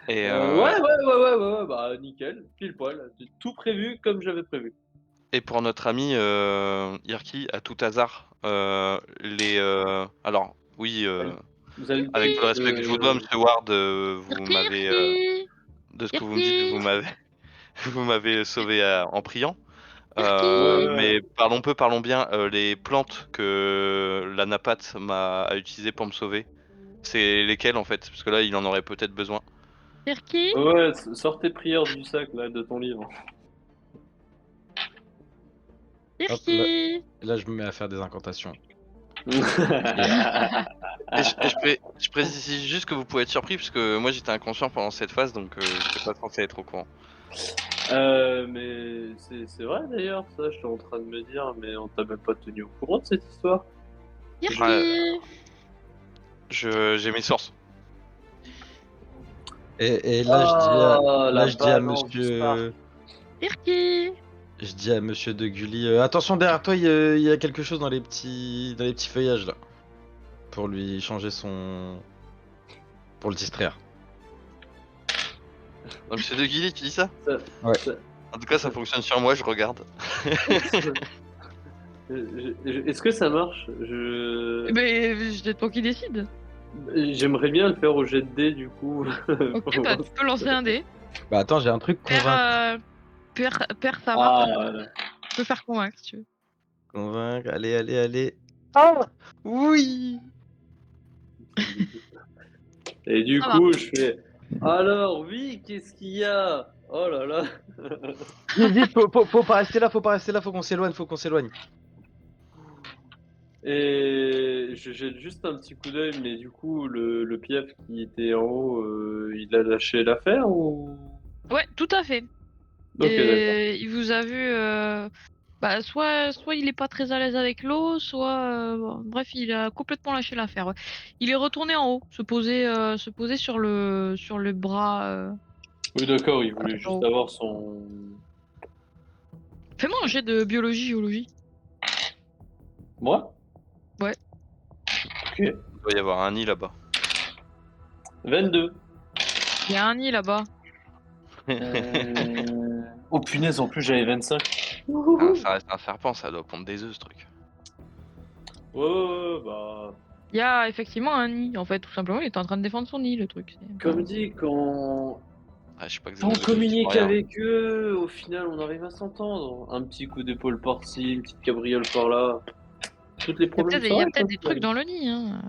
Et Ouais, bah nickel, pile poil, tout prévu comme j'avais prévu. Et pour notre ami Irki, à tout hasard, alors oui, Vous avez avec tout le respect que je vous dois, Monsieur Ward, vous m'avez, Irki, de ce que vous me dites, Irki, vous m'avez sauvé en priant. Irki. Mais parlons peu, parlons bien. Les plantes que la napate a utilisées pour me sauver, c'est lesquelles en fait? Parce que là, il en aurait peut-être besoin. Irki, Ouais, sors tes prières du sac là de ton livre. Hop, là, Irki. là, je me mets à faire des incantations. Et je précise juste que vous pouvez être surpris, parce que moi j'étais inconscient pendant cette phase, donc j'étais pas censé être au courant. Mais c'est vrai d'ailleurs, ça, je suis en train de me dire, mais on t'a même pas tenu au courant de cette histoire. Irki. J'ai mes sources. Et là, je dis à balance du Spark. monsieur. Irki. Je dis à monsieur de Gulli, attention derrière toi, il y a quelque chose dans les petits feuillages là. Pour lui changer son. Pour le distraire. Non, Monsieur de Guilly, tu dis ça? Ouais. En tout cas, ça fonctionne sur moi, je regarde. Est-ce que ça marche? Mais c'est toi qui décide. J'aimerais bien le faire au jet de dés du coup. Ok, bah tu peux lancer un dé. Bah attends, j'ai un truc convaincre. Père, ça marche. Voilà. Tu peux faire convaincre si tu veux. Convaincre, allez. Ah oui. Et du Ça coup, je fais. Alors, oui, qu'est-ce qu'il y a? Oh là là. Vite, faut pas rester là, faut qu'on s'éloigne, Et je jette juste un petit coup d'œil, mais du coup, le piaf qui était en haut, il a lâché l'affaire ou? Ouais, tout à fait. Ok, d'accord. Et il vous a vu. Bah, soit il est pas très à l'aise avec l'eau, soit. Bref, il a complètement lâché l'affaire. Ouais. Il est retourné en haut, se poser sur le bras. Oui, d'accord, il voulait en juste haut. avoir son. Fais-moi un jet de biologie-géologie. Moi? Ouais. Ok. Il doit y avoir un nid là-bas. 22. Il y a un nid là-bas. Oh punaise, en plus j'avais 25. Ça reste un serpent, ça doit pondre des œufs ce truc. Ouais, bah. Il y a effectivement un nid, en fait, tout simplement. Il est en train de défendre son nid, le truc. Comme dit, quand Ah, je sais pas on exactement. communique avec eux, au final on arrive à s'entendre. Un petit coup d'épaule par-ci, une petite cabriole par-là. Toutes les problèmes Il y a peut-être des trucs dans le nid, hein.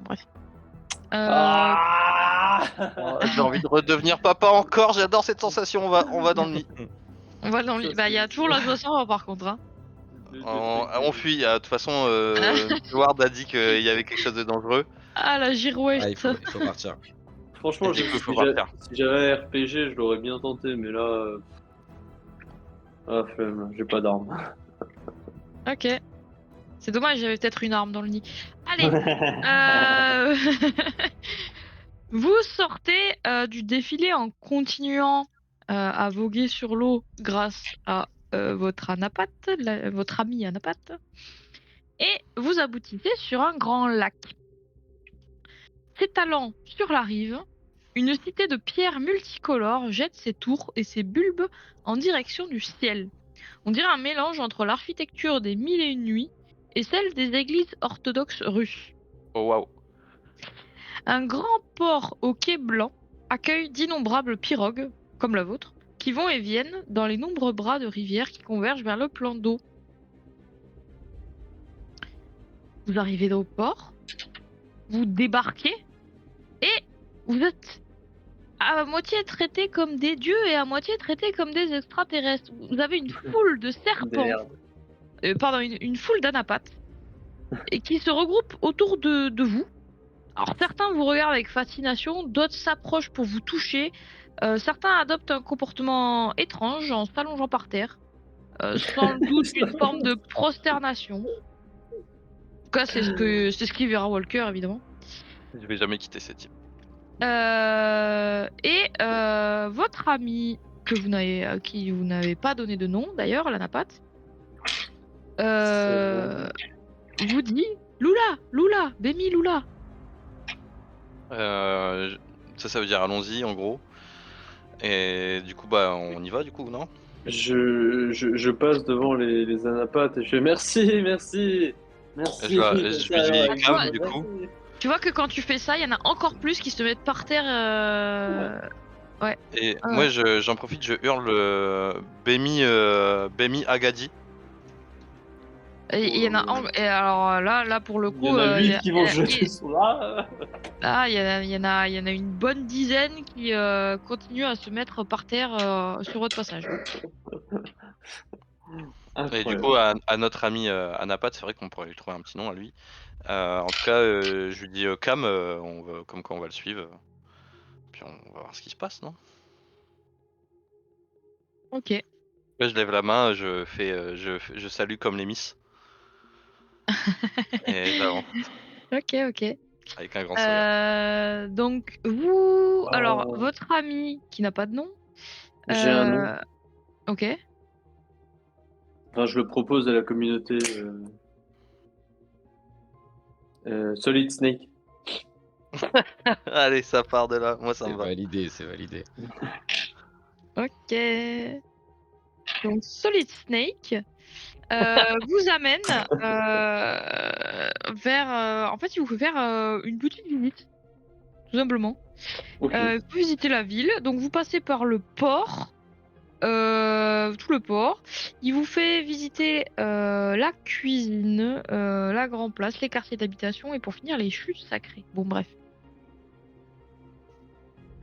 Bref. Ah J'ai envie de redevenir papa encore, j'adore cette sensation, on va dans le nid. On va dans le lit. Bah, il y a toujours l'oiseau par contre. Hein. On fuit, de toute façon, Ward a dit qu'il y avait quelque chose de dangereux. Ah, la girouette. Ah, il faut partir. Franchement, Du coup, faut si partir. j'avais un RPG, je l'aurais bien tenté, mais là. Ah, flemme, j'ai pas d'arme. Ok. C'est dommage, j'avais peut-être une arme dans le nid. Allez. Vous sortez du défilé en continuant à voguer sur l'eau grâce à votre anapathe, votre ami anapathe. Et vous aboutissez sur un grand lac. S'étalant sur la rive, une cité de pierres multicolores jette ses tours et ses bulbes en direction du ciel. On dirait un mélange entre l'architecture des Mille et une nuits et celle des églises orthodoxes russes. Oh waouh. Un grand port au quai blanc accueille d'innombrables pirogues, comme la vôtre, qui vont et viennent dans les nombreux bras de rivière qui convergent vers le plan d'eau. Vous arrivez au port, vous débarquez et vous êtes à moitié traités comme des dieux et à moitié traités comme des extraterrestres. Vous avez une foule de serpents, une foule d'anapathes, et qui se regroupent autour de vous. Alors certains vous regardent avec fascination, d'autres s'approchent pour vous toucher, certains adoptent un comportement étrange en s'allongeant par terre, sans doute une forme de prosternation. En tout cas, c'est ce qu'y verra Walker, évidemment. Je vais jamais quitter cette île. Votre ami qui vous n'avez pas donné de nom d'ailleurs, la Napat, vous dit Lula, Bémi Lula. Ça veut dire allons-y en gros. Et du coup, bah, on y va du coup, non? Je passe devant les anapates et je fais merci, merci, merci, Je merci lui dis à Attends, Cam du coup. merci. tu vois que quand tu fais ça, il y en a encore plus qui se mettent par terre. Ouais. Et Ouais. moi, j'en profite, je hurle Bémi Agadi. Et il y en a et alors là pour le Il y coup, en a il y 8 a- qui vont se jeter sur là. là, il y en a une bonne dizaine qui continuent à se mettre par terre sur votre passage. Et du coup, Incroyable. à notre ami Anapat, c'est vrai qu'on pourrait lui trouver un petit nom à lui. En tout cas, je lui dis Cam, comme quoi on va le suivre. Puis on va voir ce qui se passe, non? Ok. Là, je lève la main, je salue comme les miss. Et j'avance Ok. avec un grand sourire. Donc vous, alors Oh, votre ami qui n'a pas de nom. j'ai un nom. Ok. Enfin, je le propose à la communauté. Solid Snake. Allez, ça part de là, moi ça C'est me va. validé, c'est validé. Ok. Donc Solid Snake vous amène vers. En fait, il vous fait faire une petite visite, tout simplement. Ok. Vous visitez la ville, donc vous passez par le port, tout le port. Il vous fait visiter la cuisine, la grande place, les quartiers d'habitation et pour finir les chutes sacrées. Bon, bref.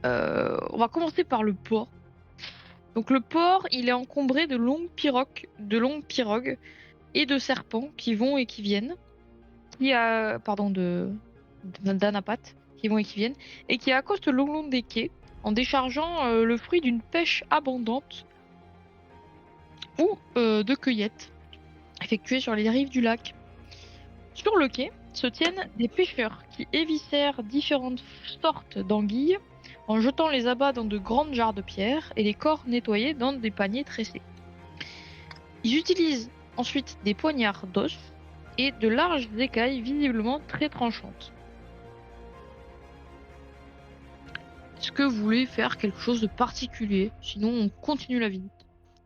On va commencer par le port. Donc le port, il est encombré de longues pirogues et de serpents qui vont et qui viennent, d'anapates qui vont et qui viennent, et qui accostent le long des quais en déchargeant le fruit d'une pêche abondante ou de cueillette effectuée sur les rives du lac. Sur le quai se tiennent des pêcheurs qui évicèrent différentes sortes d'anguilles en jetant les abats dans de grandes jarres de pierre et les corps nettoyés dans des paniers tressés. Ils utilisent ensuite des poignards d'os et de larges écailles visiblement très tranchantes. Est-ce que vous voulez faire quelque chose de particulier? Sinon, on continue la visite.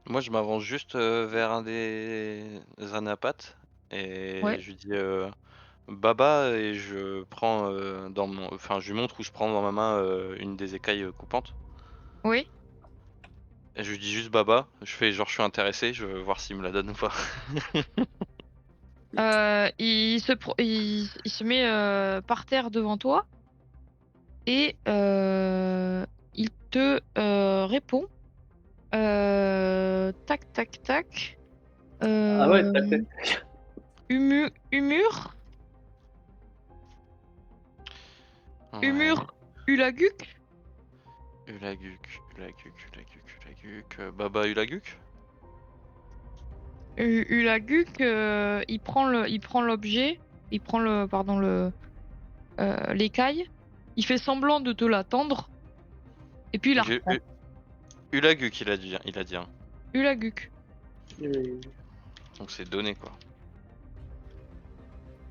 Moi, je m'avance juste vers un des anapates et Ouais. je lui dis Baba et je prends enfin, je lui montre où je prends dans ma main une des écailles coupantes. Oui. Et je lui dis juste Baba, je fais genre je suis intéressé, je veux voir s'il me la donne ou pas. Il se met par terre devant toi et il te répond. Tac, tac, tac. Ah ouais, tac, tac. Humur, Ouais. Humur, Ulaguk. Ulaguk. Baba Ulaguk? Ulaguk, il prend l'objet, pardon, l'écaille. Il fait semblant de te la tendre et puis il la J'ai reprend. Ulaguk, il a dit hein. Ulaguk. Donc c'est donné quoi.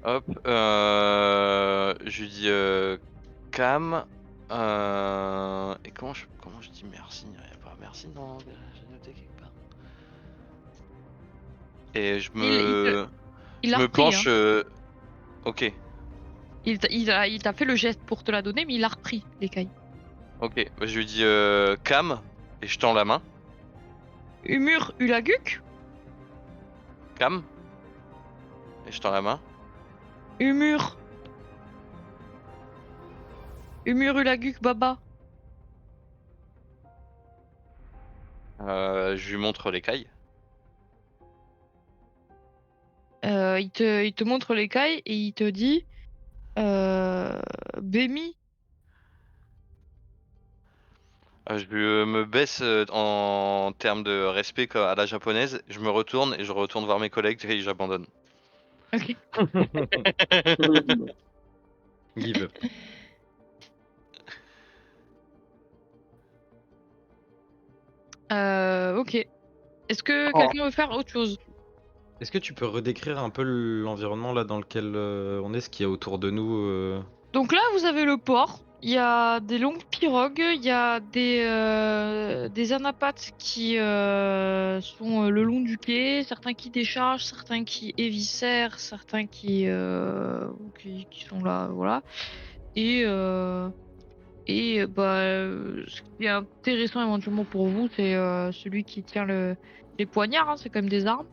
Hop, je lui dis Cam. Et comment je dis merci? Il n'y a pas merci, non, j'ai noté quelque part. Et Il je l'a me repris, hein. penche. Ok, Il t'a fait le geste pour te la donner, mais il a repris l'écaille. ok. Bah, je lui dis Cam et je tends la main. Humur Ulaguk. Cam et je tends la main. Humur. Humur Ulaguk Baba. Je lui montre l'écaille. Il te montre l'écaille et il te dit Bémi. Je me baisse en termes de respect à la japonaise. Je me retourne et je retourne voir mes collègues et j'abandonne. Ok. Give up. Ok. Est-ce que Oh. quelqu'un veut faire autre chose? Est-ce que tu peux redécrire un peu l'environnement là dans lequel on est, ce qu'il y a autour de nous Donc là, vous avez le port. Il y a des longues pirogues, il y a des anapates qui sont le long du quai, certains qui déchargent, certains qui éviscèrent, certains qui sont là, voilà. Ce qui est intéressant éventuellement pour vous, c'est celui qui tient les poignards, hein, c'est quand même des armes.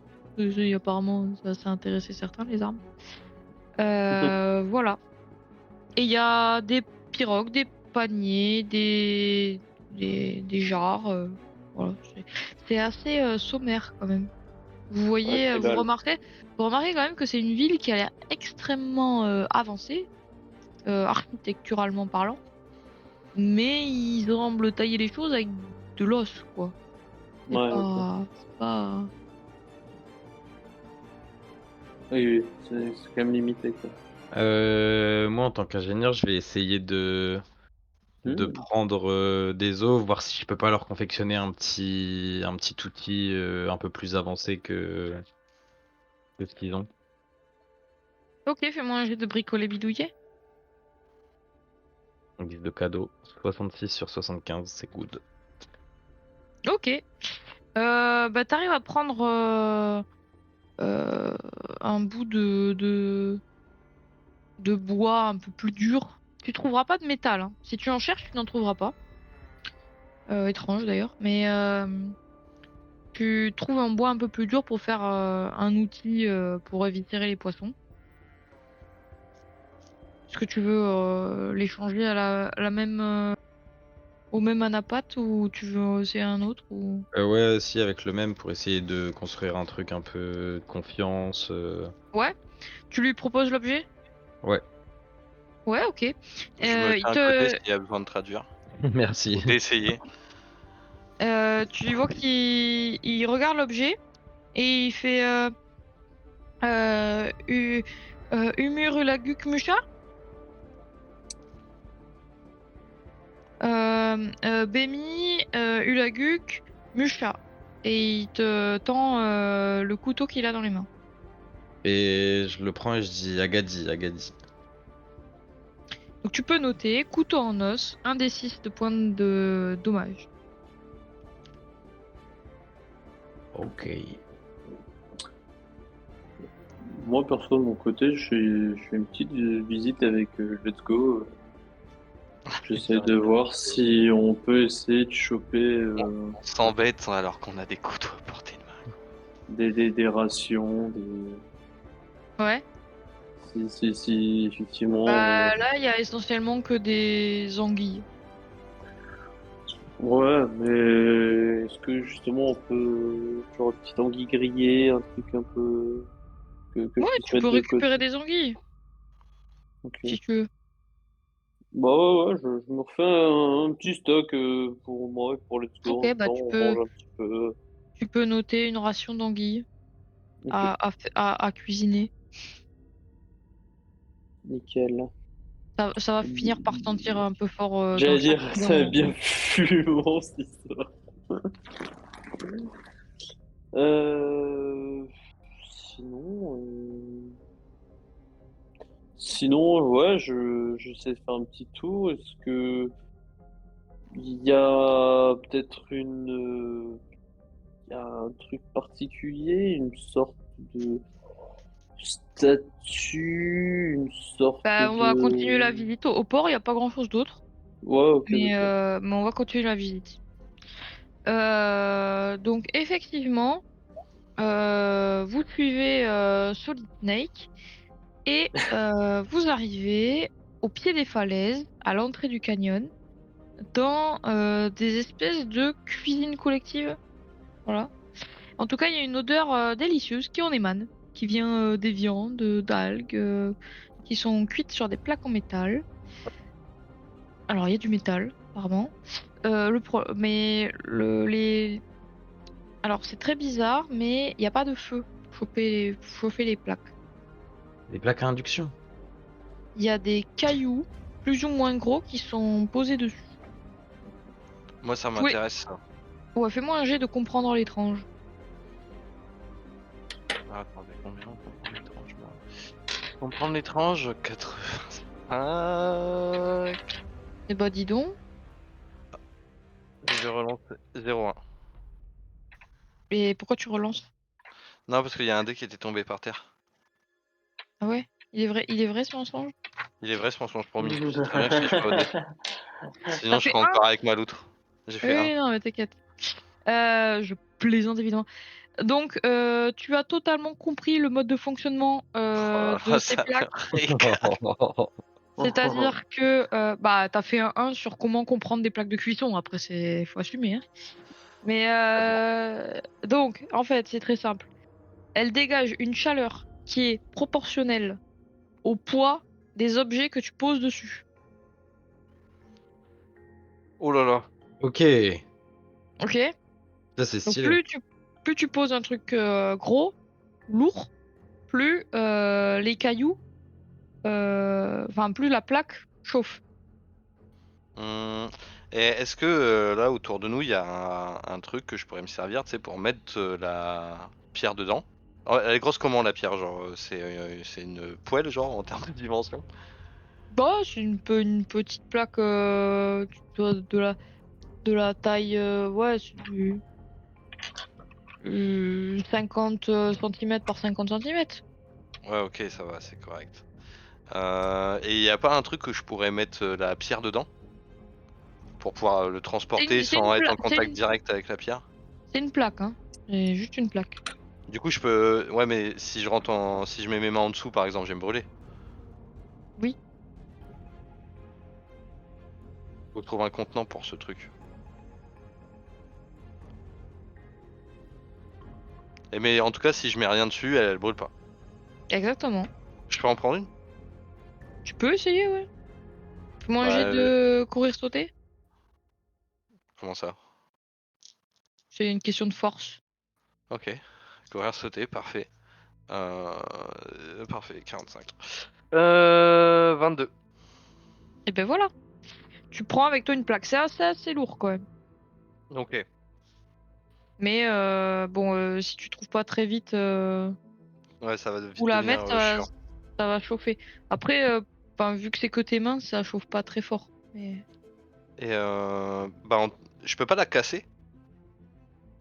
Apparemment, ça a intéressé certains, les armes. Voilà. Et il y a des pirogues, des paniers, des jarres. Voilà. C'est assez sommaire quand même. Vous voyez, Ouais, que dalle. vous remarquez quand même que c'est une ville qui a l'air extrêmement avancée, architecturalement parlant. Mais ils semblent tailler les choses avec de l'os, quoi. C'est Ouais, ok. c'est pas... Oui, c'est quand même limité, quoi. Moi, en tant qu'ingénieur, je vais essayer de prendre des os, voir si je peux pas leur confectionner un petit outil un peu plus avancé que ce qu'ils ont. Ok, fais-moi un jet de bricoler bidouiller. En guise de cadeau. 66 sur 75, c'est good. Ok. Bah t'arrives à prendre euh, un bout de bois un peu plus dur. Tu trouveras pas de métal, hein. Si tu en cherches, tu n'en trouveras pas. Étrange d'ailleurs. Mais tu trouves un bois un peu plus dur pour faire un outil pour éviscérer les poissons. Est-ce que tu veux l'échanger à la même, au même anapate ou tu veux essayer un autre ou... Ouais, si, avec le même pour essayer de construire un truc un peu de confiance. Ouais, tu lui proposes l'objet? Ouais, Ouais, ok. Je me Il tiens à côté te, s'il y a besoin de traduire merci. ou d'essayer. tu vois qu'il regarde l'objet et il fait euh, U- Umur Ulaguk Musha, Bemi Ulaguk Musha. Et il te tend le couteau qu'il a dans les mains. Et je le prends et je dis Agadi, Agadi. Donc tu peux noter couteau en os, 1d6 de points de dommage. Ok. Moi, perso, de mon côté, je fais une petite visite avec Let's Go. J'essaie de voir si on peut essayer de choper On s'embête alors qu'on a des couteaux à portée de main. des rations, Ouais. si effectivement. Bah là, il y a essentiellement que des anguilles. Ouais, mais est-ce que justement on peut. Genre une petite anguille grillée, un truc un peu. Que je Ouais, puisse tu peux mettre de côté. récupérer des anguilles si Ok. tu veux. Bah ouais, je me refais un petit stock pour moi et pour Let's Go. En Ok, même bah temps, on mange un petit peu. tu peux noter une ration d'anguilles Ok, à cuisiner. nickel. Ça va finir par sentir un peu fort dans J'allais le dire, ça va châtiment. bien fumant cette histoire. Euh, sinon, ouais, j'essaie de faire un petit tour. Est-ce que il y a peut-être il y a un truc particulier, une sorte de statue, une sorte Bah, on va continuer la de. visite. Au port, il n'y a pas grand-chose d'autre. Ouais, ok, d'accord. Mais on va continuer la visite. Donc, effectivement, vous suivez Solid Snake et vous arrivez au pied des falaises, à l'entrée du canyon, dans des espèces de cuisine collective. Voilà. En tout cas, il y a une odeur délicieuse qui en émane, qui vient des viandes, d'algues, qui sont cuites sur des plaques en métal. Alors, il y a du métal, apparemment. Alors, c'est très bizarre, mais il n'y a pas de feu pour chauffer les plaques. Des plaques à induction. Il y a des cailloux, plus ou moins gros, qui sont posés dessus. Moi, ça Oui. m'intéresse ça. Ouais, fais-moi un jet de comprendre l'étrange. Ah, attendez, combien comprendre l'étrange, moi comprendre l'étrange, 85. Eh bah dis donc. Je relance 0,1. Et pourquoi tu relances? Non, parce qu'il y a un dé qui était tombé par terre. Ah ouais? Il est vrai ce mensonge? Il est vrai ce mensonge promis. Tu sais très bien que je triche pas au dé. Sinon, T'as je fait serais un? encore avec ma loutre. J'ai fait 1. Oui, non, mais t'inquiète. Je plaisante évidemment. Donc, tu as totalement compris le mode de fonctionnement de Oh, ces ça plaques. me régale. C'est-à-dire que bah, t'as fait un 1 sur comment comprendre des plaques de cuisson. Après, faut assumer. Hein. Mais donc, en fait, c'est très simple. Elle dégage une chaleur qui est proportionnelle au poids des objets que tu poses dessus. Oh là là. Ok, Ok? ça c'est Donc, stylé. plus tu poses un truc gros, lourd, plus les cailloux, enfin, plus la plaque chauffe. Hum, Et est-ce que là autour de nous il y a un truc que je pourrais me servir, tu sais, pour mettre la pierre dedans? Oh, elle est grosse comment la pierre, genre c'est une poêle genre en termes de dimension? Bah, c'est une petite plaque de la taille, ouais, c'est du 50 cm par 50 cm. Ouais, ok, ça va, c'est correct. Et il y a pas un truc que je pourrais mettre la pierre dedans pour pouvoir le transporter sans être en contact direct avec la pierre? C'est une plaque, hein. C'est juste une plaque. Du coup, je peux. Ouais, mais si je rentre si je mets mes mains en dessous, par exemple, je vais me brûler. Oui. Faut trouver un contenant pour ce truc. Et mais en tout cas, si je mets rien dessus, elle brûle pas. Exactement. Je peux en prendre une? Tu peux essayer, ouais. Fais-moi un Bah, jet de courir-sauter. comment ça? C'est une question de force. Ok. Courir, sauter, parfait. Parfait, 45. 22. Et ben voilà. Tu prends avec toi une plaque. C'est assez lourd quand même. Ok. Mais bon, si tu trouves pas très vite Ouais, ça va où vite la devenir mettre, chiant. ça va chauffer. Après, vu que c'est que tes mains, ça chauffe pas très fort. Mais Et bah, je peux pas la casser?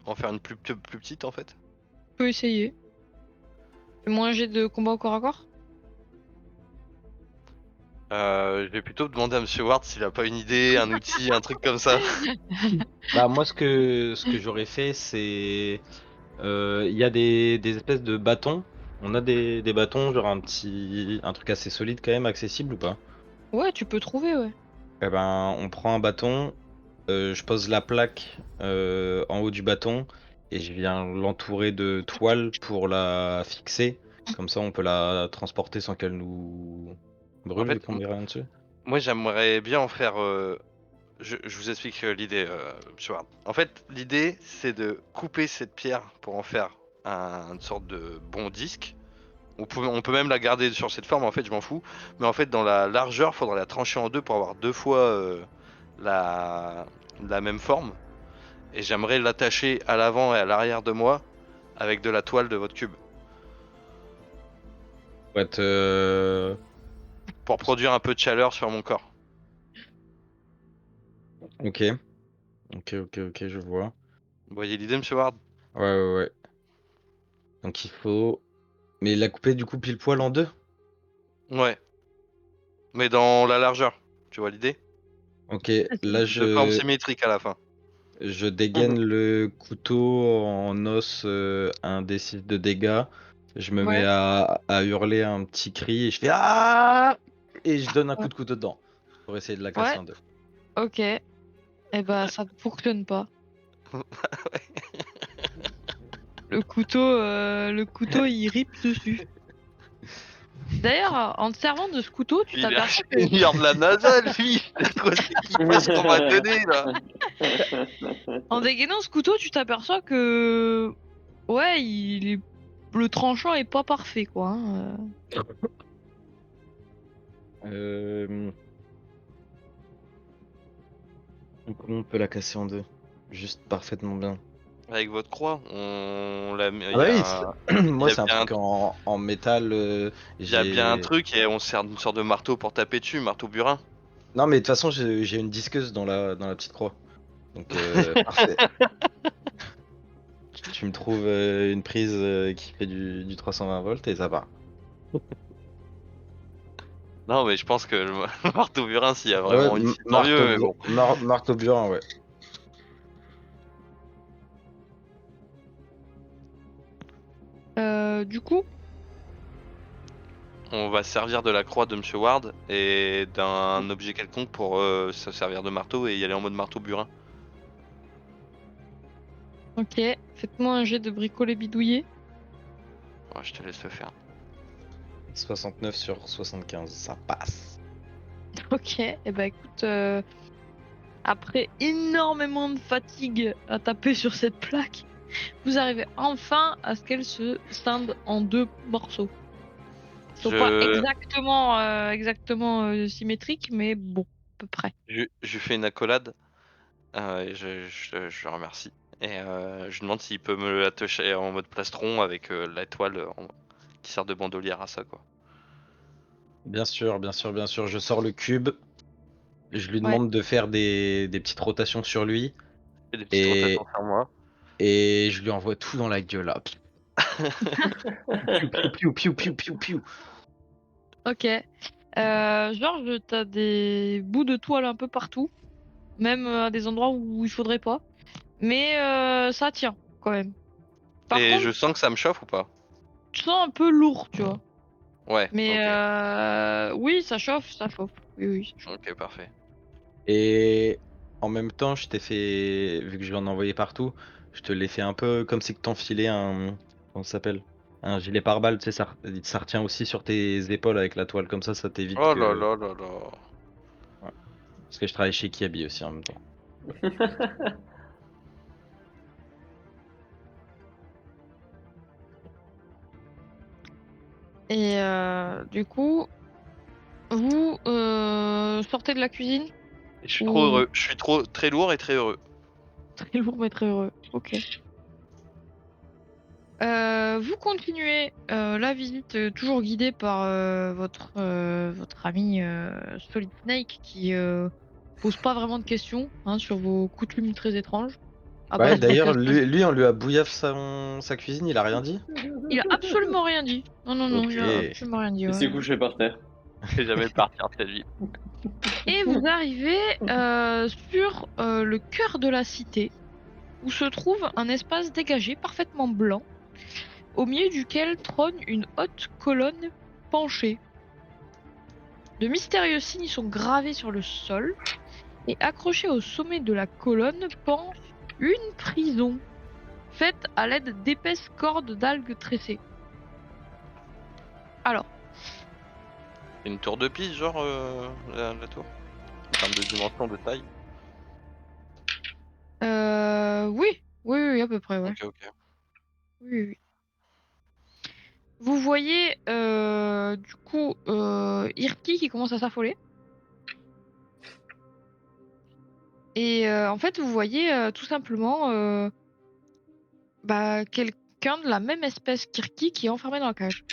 En faire une plus petite en fait? tu peux essayer. Fais-moi un jet de combat au corps à corps. Je vais plutôt demander à Monsieur Ward s'il a pas une idée, un outil, un truc comme ça. Bah moi ce que j'aurais fait c'est il y a des espèces de bâtons. On a des bâtons, genre un truc assez solide quand même, accessible ou pas? Ouais, tu peux trouver, ouais. Eh ben on prend un bâton, je pose la plaque en haut du bâton et je viens l'entourer de toile pour la fixer. Comme ça on peut la transporter sans qu'elle nous En brûle vu fait, qu'on met rien dessus. moi j'aimerais bien en faire. Je vous explique l'idée, Monsieur Ward. En fait, l'idée c'est de couper cette pierre pour en faire une sorte de bon disque. On peut même la garder sur cette forme, en fait, je m'en fous. Mais en fait, dans la largeur, faudra la trancher en deux pour avoir deux fois la... la même forme. Et j'aimerais l'attacher à l'avant et à l'arrière de moi avec de la toile de votre cube. Faut être, Pour produire un peu de chaleur sur mon corps. ok, ok, je vois. Vous voyez l'idée, Monsieur Ward? Ouais. Donc il faut. Mais la couper du coup pile poil en deux? Ouais. Mais dans la largeur. Tu vois l'idée? Ok, là De forme symétrique à la fin. je dégaine le couteau en os 1d6 de dégâts. Je me mets Ouais, à hurler un petit cri et je fais Ah! Et je donne un coup ouais. de couteau dedans pour essayer de la casser Ouais, en deux. ok. Eh ben, ça ne fonctionne pas. Le couteau, il rip dessus. D'ailleurs, en te servant de ce couteau, tu Il est t'aperçois que, ingénieur de la NASA, lui. C'est quoi cet équipage qu'on m'a donné là? en dégainant ce couteau, tu t'aperçois que, ouais, le tranchant est pas parfait, quoi. Hein. Comment on peut la casser en deux? juste parfaitement bien. Avec votre croix, on l'a mis. Ah bah oui, Il moi y a c'est un bien, truc en métal. il y a bien un J'ai. truc et on sert d'une sorte de marteau pour taper dessus, marteau burin. Non mais de toute façon j'ai une disqueuse dans la petite croix. Donc parfait. Tu me trouves une prise qui fait du 320 volts et ça va. Non, mais je pense que le le marteau burin, s'il y a Ouais, vraiment une scie, tant mieux, mais bon. marteau burin, ouais. Du coup, On va servir de la croix de Monsieur Ward et d'un objet quelconque pour se servir de marteau et y aller en mode marteau burin. ok, faites-moi un jet de bricoler bidouiller. Ouais, je te laisse le faire. 69 sur 75, ça passe. Ok, et bah écoute, après énormément de fatigue à taper sur cette plaque, vous arrivez enfin à ce qu'elle se scinde en 2 morceaux. Ils sont pas Je, exactement symétriques, mais bon, à peu près. je lui fais une accolade et je le remercie. Et je lui demande s'il peut me l'attacher en mode plastron avec la toile qui sert de bandolière à ça, quoi. Bien sûr, bien sûr, bien sûr. Je sors le cube. Je lui Ouais. demande de faire des petites rotations sur lui. Et des petites rotations Et, sur moi. et je lui envoie tout dans la gueule là. Piou, piou, piou, piou, piou, piou, piou. Ok. Georges, t'as des bouts de toile un peu partout, même à des endroits où il faudrait pas. Mais ça tient quand même. Par Et contre, je sens que ça me chauffe ou pas? tu sens un peu lourd, tu vois. Ouais, Mais ok. oui, ça chauffe, ça chauffe. Oui, oui, ça chauffe. Ok, parfait. Et en même temps, je t'ai fait, vu que je vais en envoyer partout, je te l'ai fait un peu comme si que t'enfilais un, comment ça s'appelle? Un gilet pare-balles, tu sais, ça retient aussi sur tes épaules avec la toile, comme ça t'évite Oh là que. là là là. Ouais. Parce que je travaille chez Kiabi aussi en même temps. Et du coup, vous sortez de la cuisine Je suis trop ou heureux. Je suis trop très lourd et très heureux. très lourd mais très heureux. Ok. Vous continuez la visite toujours guidée par votre ami Solid Snake qui pose pas vraiment de questions hein, sur vos coutumes très étranges. À Ouais, base de d'ailleurs, casse-passe. lui on lui a bouillaf sa cuisine, il a rien dit? Il a absolument rien dit. Non, non, non, il a Ok. absolument rien dit. Il Ouais, s'est ouais. couché par terre. Je vais jamais partir de cette vie. Et vous arrivez sur le cœur de la cité où se trouve un espace dégagé parfaitement blanc au milieu duquel trône une haute colonne penchée. De mystérieux signes sont gravés sur le sol et accrochés au sommet de la colonne penche une prison faite à l'aide d'épaisses cordes d'algues tressées. Alors, Une tour de piste, genre la tour? En termes de dimension, de taille? oui, oui, oui, à peu près, ouais. Ok, ok. Oui, oui, oui. Vous voyez du coup Irki qui commence à s'affoler. Et en fait, vous voyez tout simplement quelqu'un de la même espèce qu'Irki qui est enfermé dans la cage.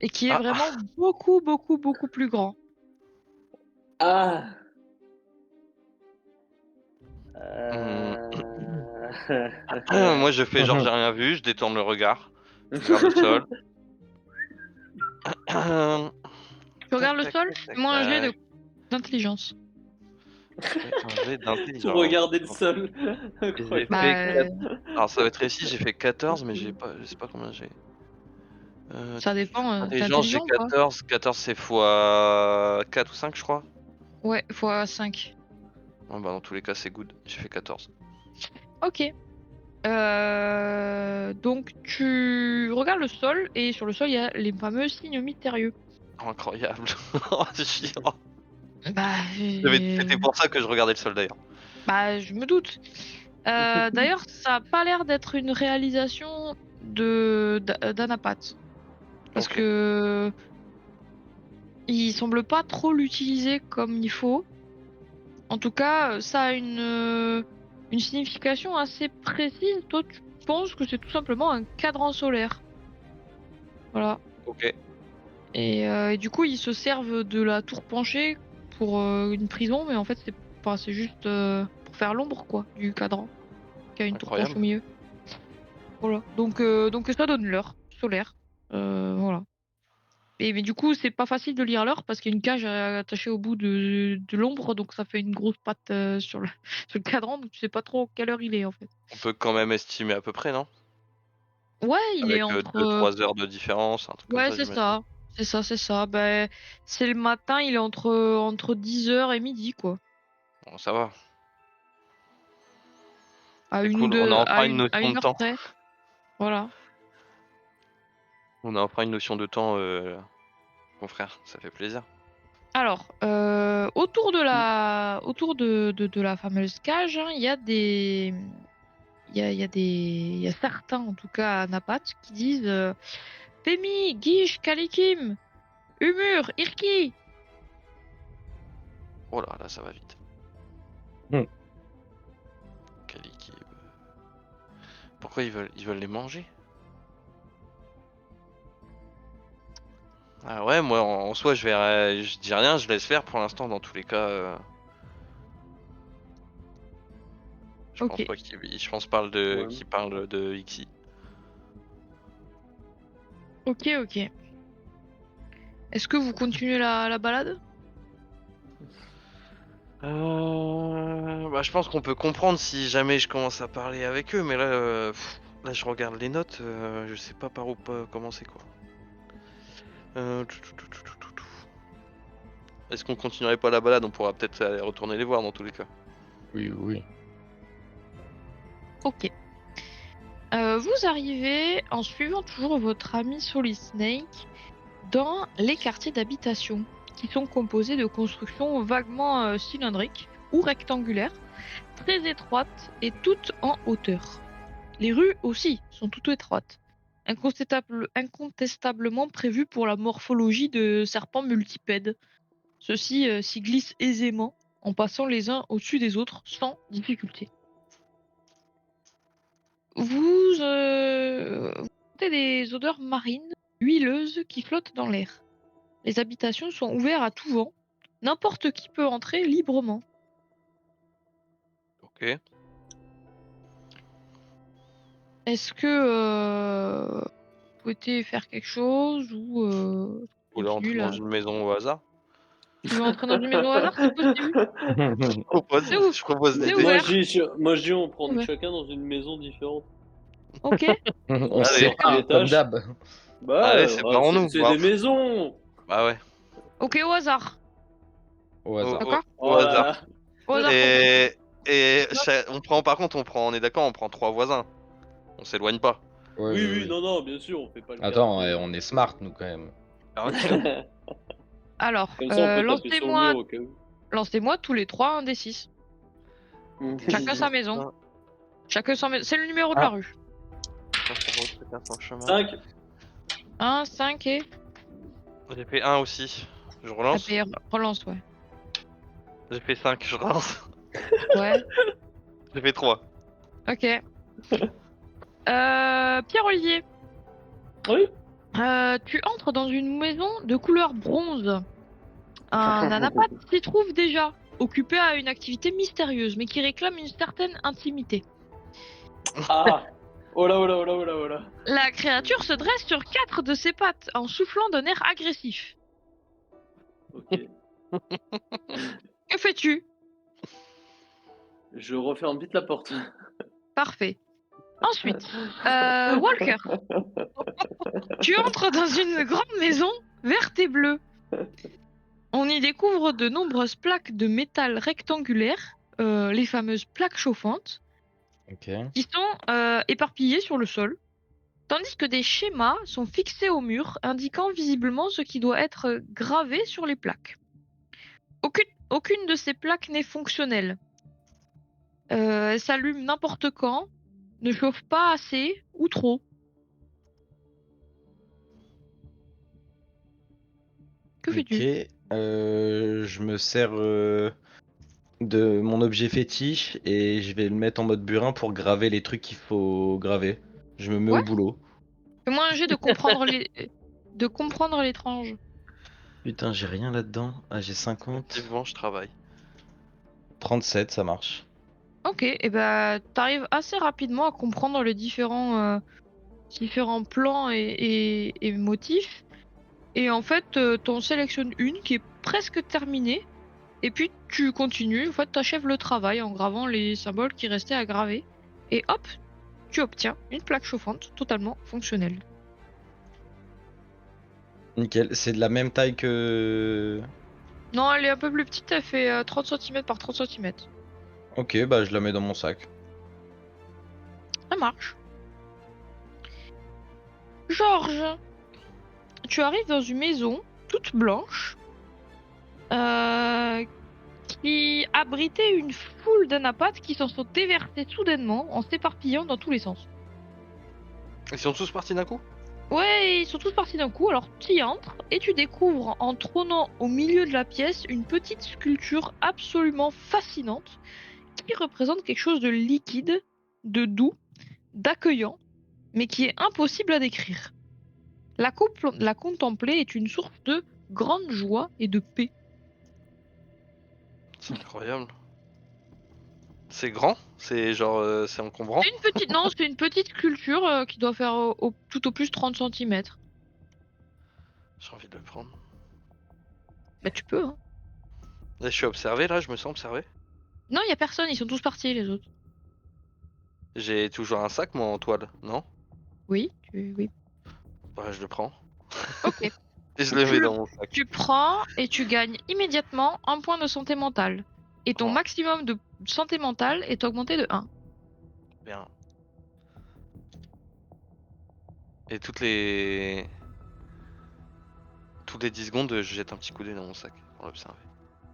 Et qui est Ah, vraiment beaucoup, beaucoup, beaucoup plus grand. Ah hum, euh... moi je fais genre j'ai rien vu, je détourne le regard, je regarde le sol. Tu Tac, regardes le tac, sol, tac, tac, fais-moi un jet tac. d'intelligence. Je fais un jet Pour d'intelligence. regarder le sol. J'ai Incroyable. fait Bah, 4. Alors ça va être réussi, j'ai fait 14, mais j'ai pas, je sais pas combien j'ai. ça dépend. T'es Intelligence, j'ai intelligent ou pas? 14. 14 c'est fois 4 ou 5, je crois. Ouais, fois 5. Bon, bah, dans tous les cas, c'est good. J'ai fait 14. Ok. Donc tu regardes le sol et sur le sol il y a les fameux signes mystérieux. Oh, incroyable. Oh, c'est chiant. Bah, C'était pour ça que je regardais le sol d'ailleurs. bah je me doute. D'ailleurs, ça a pas l'air d'être une réalisation d'Anapat. Parce Ok. que il semble pas trop l'utiliser comme il faut. En tout cas, ça a une signification assez précise. Toi, tu penses que c'est tout simplement un cadran solaire. Voilà. Ok. Et du coup, ils se servent de la tour penchée pour une prison, mais en fait, c'est juste pour faire l'ombre, quoi, du cadran, qui a une tour penchée Incroyable. au milieu. Voilà. Donc ça donne l'heure solaire. Voilà. Mais du coup, c'est pas facile de lire l'heure parce qu'il y a une cage attachée au bout de l'ombre, donc ça fait une grosse patte sur sur le cadran, donc tu sais pas trop quelle heure il est en fait. On peut quand même estimer à peu près, non? Ouais, il est Avec entre. 2-3 heures de différence, un truc comme Ouais, ça, c'est j'imagine. ça. C'est ça. Ben, c'est le matin, il est entre 10h et midi, quoi. Bon, ça va. À C'est une ou cool. On a deux, enfin une à notion une de heure temps. près. Voilà. On a enfin une notion de temps, mon frère. Ça fait plaisir. Alors, autour de la fameuse cage, hein, il y a des. Il y a certains, en tout cas à Napat, qui disent Femi, Gish, Kalikim, Humur, Irki. Oh là, là, ça va vite. Hmm. Kaliki. Pourquoi ils veulent les manger? Ah ouais, moi en soi je dis rien, je laisse faire pour l'instant dans tous les cas. Je pense Ok, pas Ouais. qu'il parle de Ixi. ok. Est-ce que vous continuez la balade? Bah, je pense qu'on peut comprendre si jamais je commence à parler avec eux, mais là, là je regarde les notes, je sais pas par où commencer quoi. Tout. Est-ce qu'on continuerait pas la balade? On pourra peut-être aller retourner les voir dans tous les cas. Oui. Ok. Vous arrivez en suivant toujours votre ami Solid Snake dans les quartiers d'habitation, qui sont composés de constructions vaguement cylindriques ou rectangulaires, très étroites et toutes en hauteur. Les rues aussi sont toutes étroites, incontestablement prévues pour la morphologie de serpents multipèdes. Ceux-ci s'y glissent aisément en passant les uns au-dessus des autres sans difficulté. Vous sentez des odeurs marines, huileuses qui flottent dans l'air. Les habitations sont ouvertes à tout vent. N'importe qui peut entrer librement. Ok. Est-ce que vous souhaitez faire quelque chose ou Vous voulez continue rentrer dans là? une maison au hasard? Tu veux entrer dans une maison au hasard? C'est possible. C'est ouf, Je propose c'est l'idée. ouvert. Moi je dis on prend Ouvert. chacun dans une maison différente. Ok. On se On Allez, sort Chacun. les sépare comme tâches. d'hab. Bah allez, ouais, séparons-nous. c'est Bah, des maisons. bah ouais, Ok, au hasard. Au hasard. D'accord? au Oh là hasard. là. Au hasard complet. Et Hop. on est d'accord, on prend 3 voisins. On s'éloigne pas. Oui, non, bien sûr, on fait pas le Attends, carrefour. on est smart nous quand même. Ah, on est où? Alors, Comme ça, on peut taper sur le mur au cas où. lancez-moi tous les trois un des 6. Chacun sa maison. Chacun sa maison. C'est le numéro de la Ah. rue. Chacun son chemin. 5. 1, 5 et. J'ai fait 1 aussi. Je relance. APR, relance, ouais. J'ai fait 5, je relance. Ouais, J'ai fait 3. ok. Pierre-Olivier, Oui. tu entres dans une maison de couleur bronze. Un anapathe s'y trouve déjà, occupé à une activité mystérieuse, mais qui réclame une certaine intimité. Ah. Oh là. La créature se dresse sur 4 de ses pattes en soufflant d'un air agressif. Ok. Que fais-tu? Je referme vite la porte. Parfait. Ensuite, Walker, tu entres dans une grande maison verte et bleue. On y découvre de nombreuses plaques de métal rectangulaires, les fameuses plaques chauffantes, Ok. qui sont éparpillées sur le sol, tandis que des schémas sont fixés au mur, indiquant visiblement ce qui doit être gravé sur les plaques. Aucune de ces plaques n'est fonctionnelle. Elle s'allume n'importe quand, ne chauffe pas assez ou trop. Que Ok. fais-tu? Je me sers de mon objet fétiche et je vais le mettre en mode burin pour graver les trucs qu'il faut graver. Je me mets Ouais. au boulot. Fais-moi un jet de comprendre l'étrange. Putain, j'ai rien là-dedans. Ah, j'ai 50. Effectivement, je travaille. 37, ça marche. Ok, et bah t'arrives assez rapidement à comprendre les différents plans et motifs. Et en fait, t'en sélectionnes une qui est presque terminée. Et puis tu continues, en fait, t'achèves le travail en gravant les symboles qui restaient à graver. Et hop, tu obtiens une plaque chauffante totalement fonctionnelle. Nickel. C'est de la même taille que. Non, elle est un peu plus petite, elle fait 30 cm par 30 cm. Ok, bah je la mets dans mon sac. Ça marche. Georges, tu arrives dans une maison toute blanche euh, qui abritait une foule d'anapathes qui s'en sont déversés soudainement en s'éparpillant dans tous les sens. Ils sont tous partis d'un coup? Ouais, ils sont tous partis d'un coup, alors tu y entres et tu découvres en trônant au milieu de la pièce une petite sculpture absolument fascinante qui représente quelque chose de liquide, de doux, d'accueillant, mais qui est impossible à décrire. La contempler est une source de grande joie et de paix. C'est incroyable. C'est grand? C'est genre, c'est encombrant? Non, c'est une petite sculpture qui doit faire tout au plus 30 cm. J'ai envie de le prendre. Bah tu peux, hein. Là, je suis observé, là, je me sens observé. Non, y a personne, ils sont tous partis les autres. J'ai toujours un sac, moi, en toile, non? Oui, oui. Bah, je le prends. Ok. Et je le Tu mets le dans mon sac. Tu prends et tu gagnes immédiatement un point de santé mentale. Et ton Oh. maximum de santé mentale est augmenté de 1. Bien. Et toutes les 10 secondes, je jette un petit coup d'œil dans mon sac pour l'observer.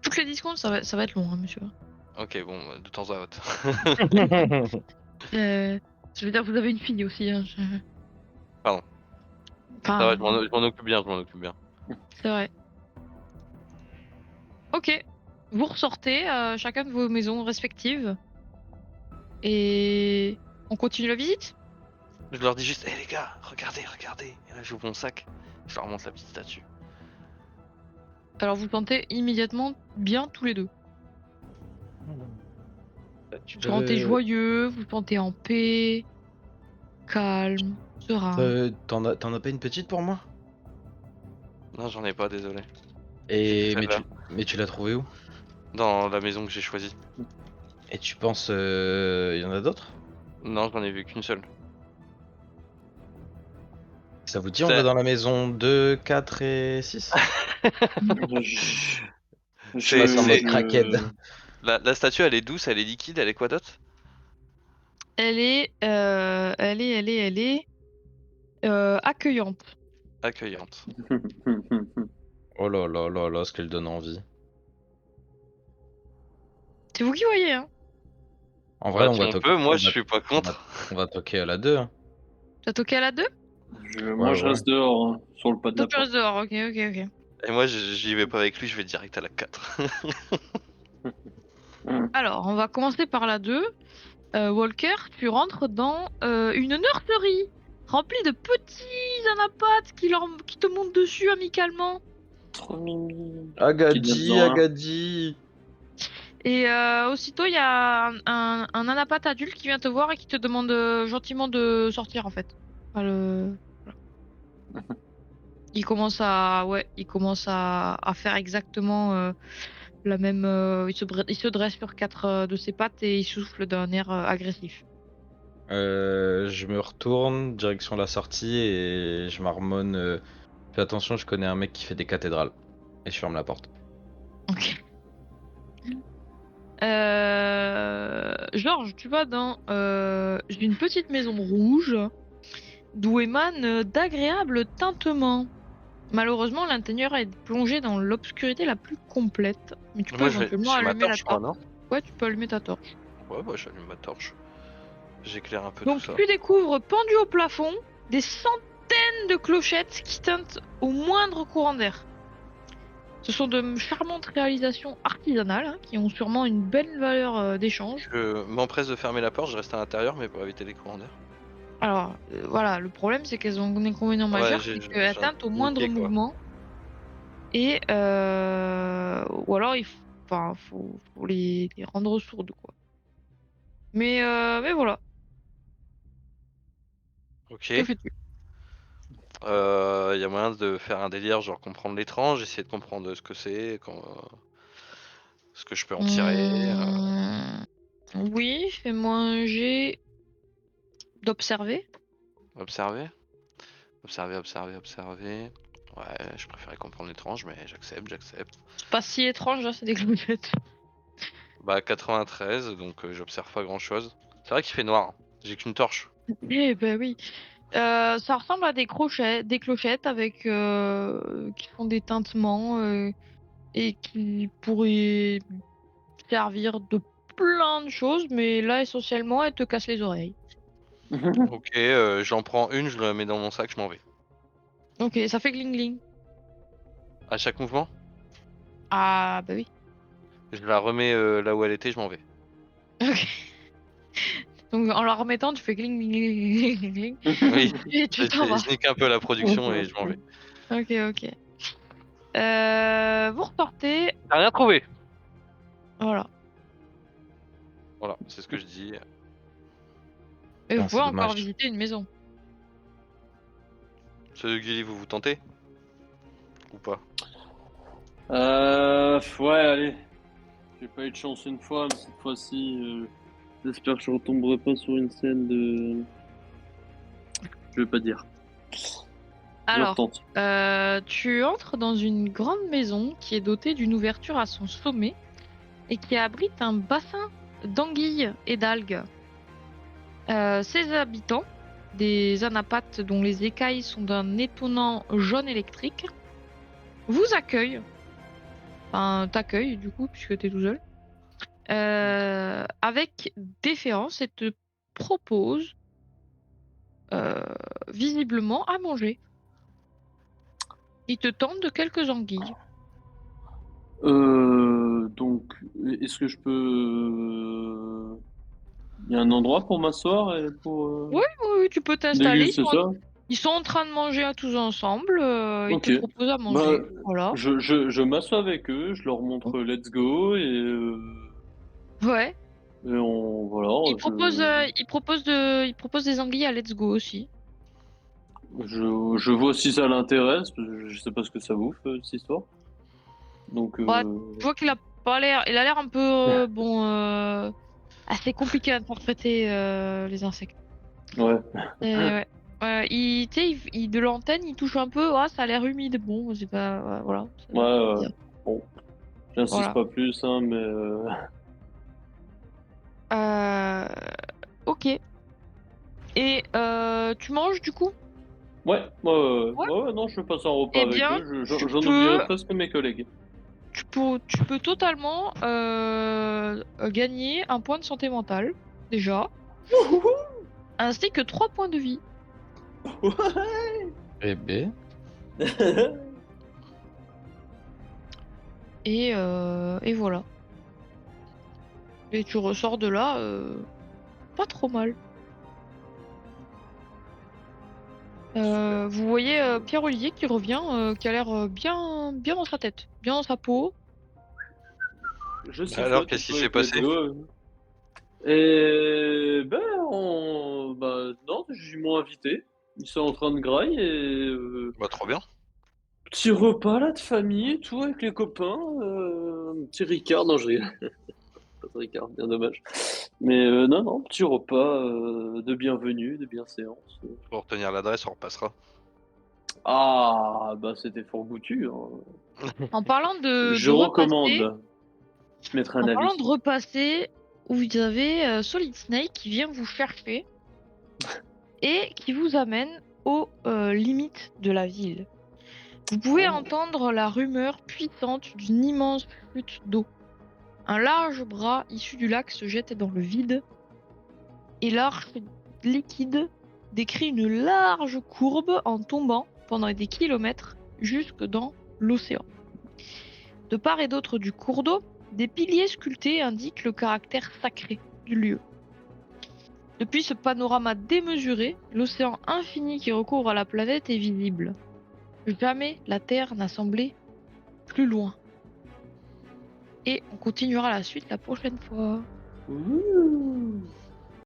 Toutes les 10 secondes, ça va être long, hein, monsieur. Ok, bon, de temps à autre. Je veux dire, vous avez une fille aussi. Hein, Pardon. Enfin, Ça va, je m'en occupe bien, je m'en occupe bien. c'est vrai. Ok. Vous ressortez chacun de vos maisons respectives. Et on continue la visite? Je leur dis juste, hé les gars, regardez, regardez. Et là, j'ouvre mon sac, je leur montre la petite statue. Alors vous sentez immédiatement bien tous les deux. Vous sentez joyeux, vous sentez en paix, calme, serein. T'en as pas une petite pour moi? Non, j'en ai pas, désolé. Et J'ai que celle-là. mais tu l'as trouvé où? Dans la maison que j'ai choisie. Et tu penses y en a d'autres? Non, j'en ai vu qu'une seule. Ça vous dit on va dans la maison 2, 4 et 6? Je- passe en mode je- crackhead. La statue, elle est douce, elle est liquide, elle est quoi d'autre? Elle est accueillante. Accueillante. Oh là là là là, ce qu'elle donne envie. C'est vous qui voyez, hein. En vrai, Bah, on va on toquer. peut, moi je suis pas contre. On va toquer à la 2. Hein. T'as toqué à la 2? Moi, je Ouais. reste dehors, hein, sur le pas de Toi, la tu porte. restes dehors, ok. Et moi, j'y vais pas avec lui, je vais direct à la 4. Alors, on va commencer par la 2. Walker, tu rentres dans une nurserie remplie de petits anapathes qui te montent dessus amicalement. Trop mimi. Agadi, Hein. Agadi. Et aussitôt, il y a un anapathe adulte qui vient te voir et qui te demande gentiment de sortir en fait. Enfin, voilà. Il commence à faire exactement la même. Il se dresse sur 4 de ses pattes et il souffle d'un air agressif. Je me retourne, direction la sortie et je marmonne. Fais attention, je connais un mec qui fait des cathédrales. Et je ferme la porte. Ok. Georges, tu vas dans une petite maison rouge d'où émanent d'agréables tintements. Malheureusement, l'intérieur est plongé dans l'obscurité la plus complète. Mais tu peux Moi, éventuellement j'ai ma allumer la torche, moi, torche. non? Ouais, tu peux allumer ta torche. Ouais, bah, j'allume ma torche. J'éclaire un peu Donc tout ça. tu découvres pendu au plafond des centaines de clochettes qui tintent au moindre courant d'air. Ce sont de charmantes réalisations artisanales hein, qui ont sûrement une belle valeur d'échange. Je m'empresse de fermer la porte, je reste à l'intérieur, mais pour éviter les courants d'air. Alors voilà, le problème c'est qu'elles ont un inconvénient Ouais, majeur, c'est qu'elles j'ai un teintent au moindre niqué, quoi. mouvement et ou alors faut les rendre sourdes quoi. Mais voilà, Ok. que fais-tu? Y a moyen de faire un délire, genre comprendre l'étrange, essayer de comprendre ce que c'est, ce que je peux en tirer. Oui, fais-moi un jet d'observer. Observer. Observer, observer, observer. Ouais, je préférais comprendre l'étrange, mais j'accepte, j'accepte. C'est pas si étrange, là, c'est des clochettes. Bah 93, donc j'observe pas grand chose. C'est vrai qu'il fait noir, hein. J'ai qu'une torche. Eh ben oui. Ça ressemble à des clochettes avec qui font des tintements et qui pourraient servir de plein de choses, mais là essentiellement elles te cassent les oreilles. Ok, j'en prends une, je la mets dans mon sac, je m'en vais. Ok, ça fait gling gling. À chaque mouvement, Ah bah oui. je la remets là où elle était, je m'en vais. Ok. Donc en la remettant, tu fais gling gling gling gling gling Oui, et tu t'en vas. je nique un peu la production et je m'en vais. Ok, ok. Vous ressortez, T'as rien trouvé? voilà. Voilà, c'est ce que je dis. Et vous Putain, pouvez c'est encore dommage. visiter une maison. Ce Gilly, vous vous tentez? Ou pas? Ouais, allez. J'ai pas eu de chance une fois, mais cette fois-ci, j'espère que je retomberai pas sur une scène de. Je vais pas dire. Je Alors, retente. tu entres dans une grande maison qui est dotée d'une ouverture à son sommet et qui abrite un bassin d'anguilles et d'algues. Ses habitants, des anapates dont les écailles sont d'un étonnant jaune électrique, vous accueillent, enfin t'accueillent du coup puisque t'es tout seul, avec déférence et te proposent euh, visiblement à manger. Ils te tendent de quelques anguilles. Donc, est-ce que je peux. Il y a un endroit pour m'asseoir et pour Oui, oui, oui, tu peux t'installer. déguster ça? Ils sont en train de manger à tous ensemble. Ils Ok. te proposent à Bah, manger. Voilà. je m'assois avec eux, je leur montre Let's Go Ouais. et on. Voilà, Ils proposent des anguilles à Let's Go aussi. je vois si ça l'intéresse, parce que je sais pas ce que ça bouffe, cette histoire. Donc, Ouais, tu vois qu'il a pas l'air. Il a l'air un peu assez compliqué à interpréter les insectes. ouais. Et ouais. Tu sais, de l'antenne, il touche un peu. Ah, ça a l'air humide. Bon, c'est pas. Ouais, voilà. Ouais, Bien. bon, j'insiste Voilà. pas plus, hein, mais Euh, Ok. Et tu manges du coup? Ouais. ouais, non, je passe un repas Eh avec bien, eux, tu j'en oublierai peux presque mes collègues. tu peux totalement gagner un point de santé mentale, déjà, ainsi que 3 points de vie. Eh ben, Et voilà. Et tu ressors de là pas trop mal. Vous voyez Pierre-Olivier qui revient, qui a l'air bien dans sa tête, bien dans sa peau. Je Alors, sifflote une qu'est-ce qui fois s'est avec Let's passé? Go. Et ben, bah, non, ils m'ont invité. Ils sont en train de grailler et Bah, trop bien. petit repas là de famille et tout avec les copains. Petit Ricard, non, je rigole. Pas de Ricard, bien dommage. Mais non, non, petit repas de bienvenue, de bienséance. Pour retenir l'adresse, on repassera. Ah, bah c'était fort goûtu, hein. En parlant Je de repasser, recommande. Mettre un en parlant avis. de repasser, vous avez Solid Snake qui vient vous chercher et qui vous amène aux limites de la ville. Vous pouvez Oh. entendre la rumeur puissante d'une immense flûte d'eau. Un large bras issu du lac se jette dans le vide et l'arche liquide décrit une large courbe en tombant pendant des kilomètres jusque dans l'océan. De part et d'autre du cours d'eau, des piliers sculptés indiquent le caractère sacré du lieu. Depuis ce panorama démesuré, l'océan infini qui recouvre la planète est visible. Jamais la Terre n'a semblé plus loin. Et on continuera la suite la prochaine fois. Ouh.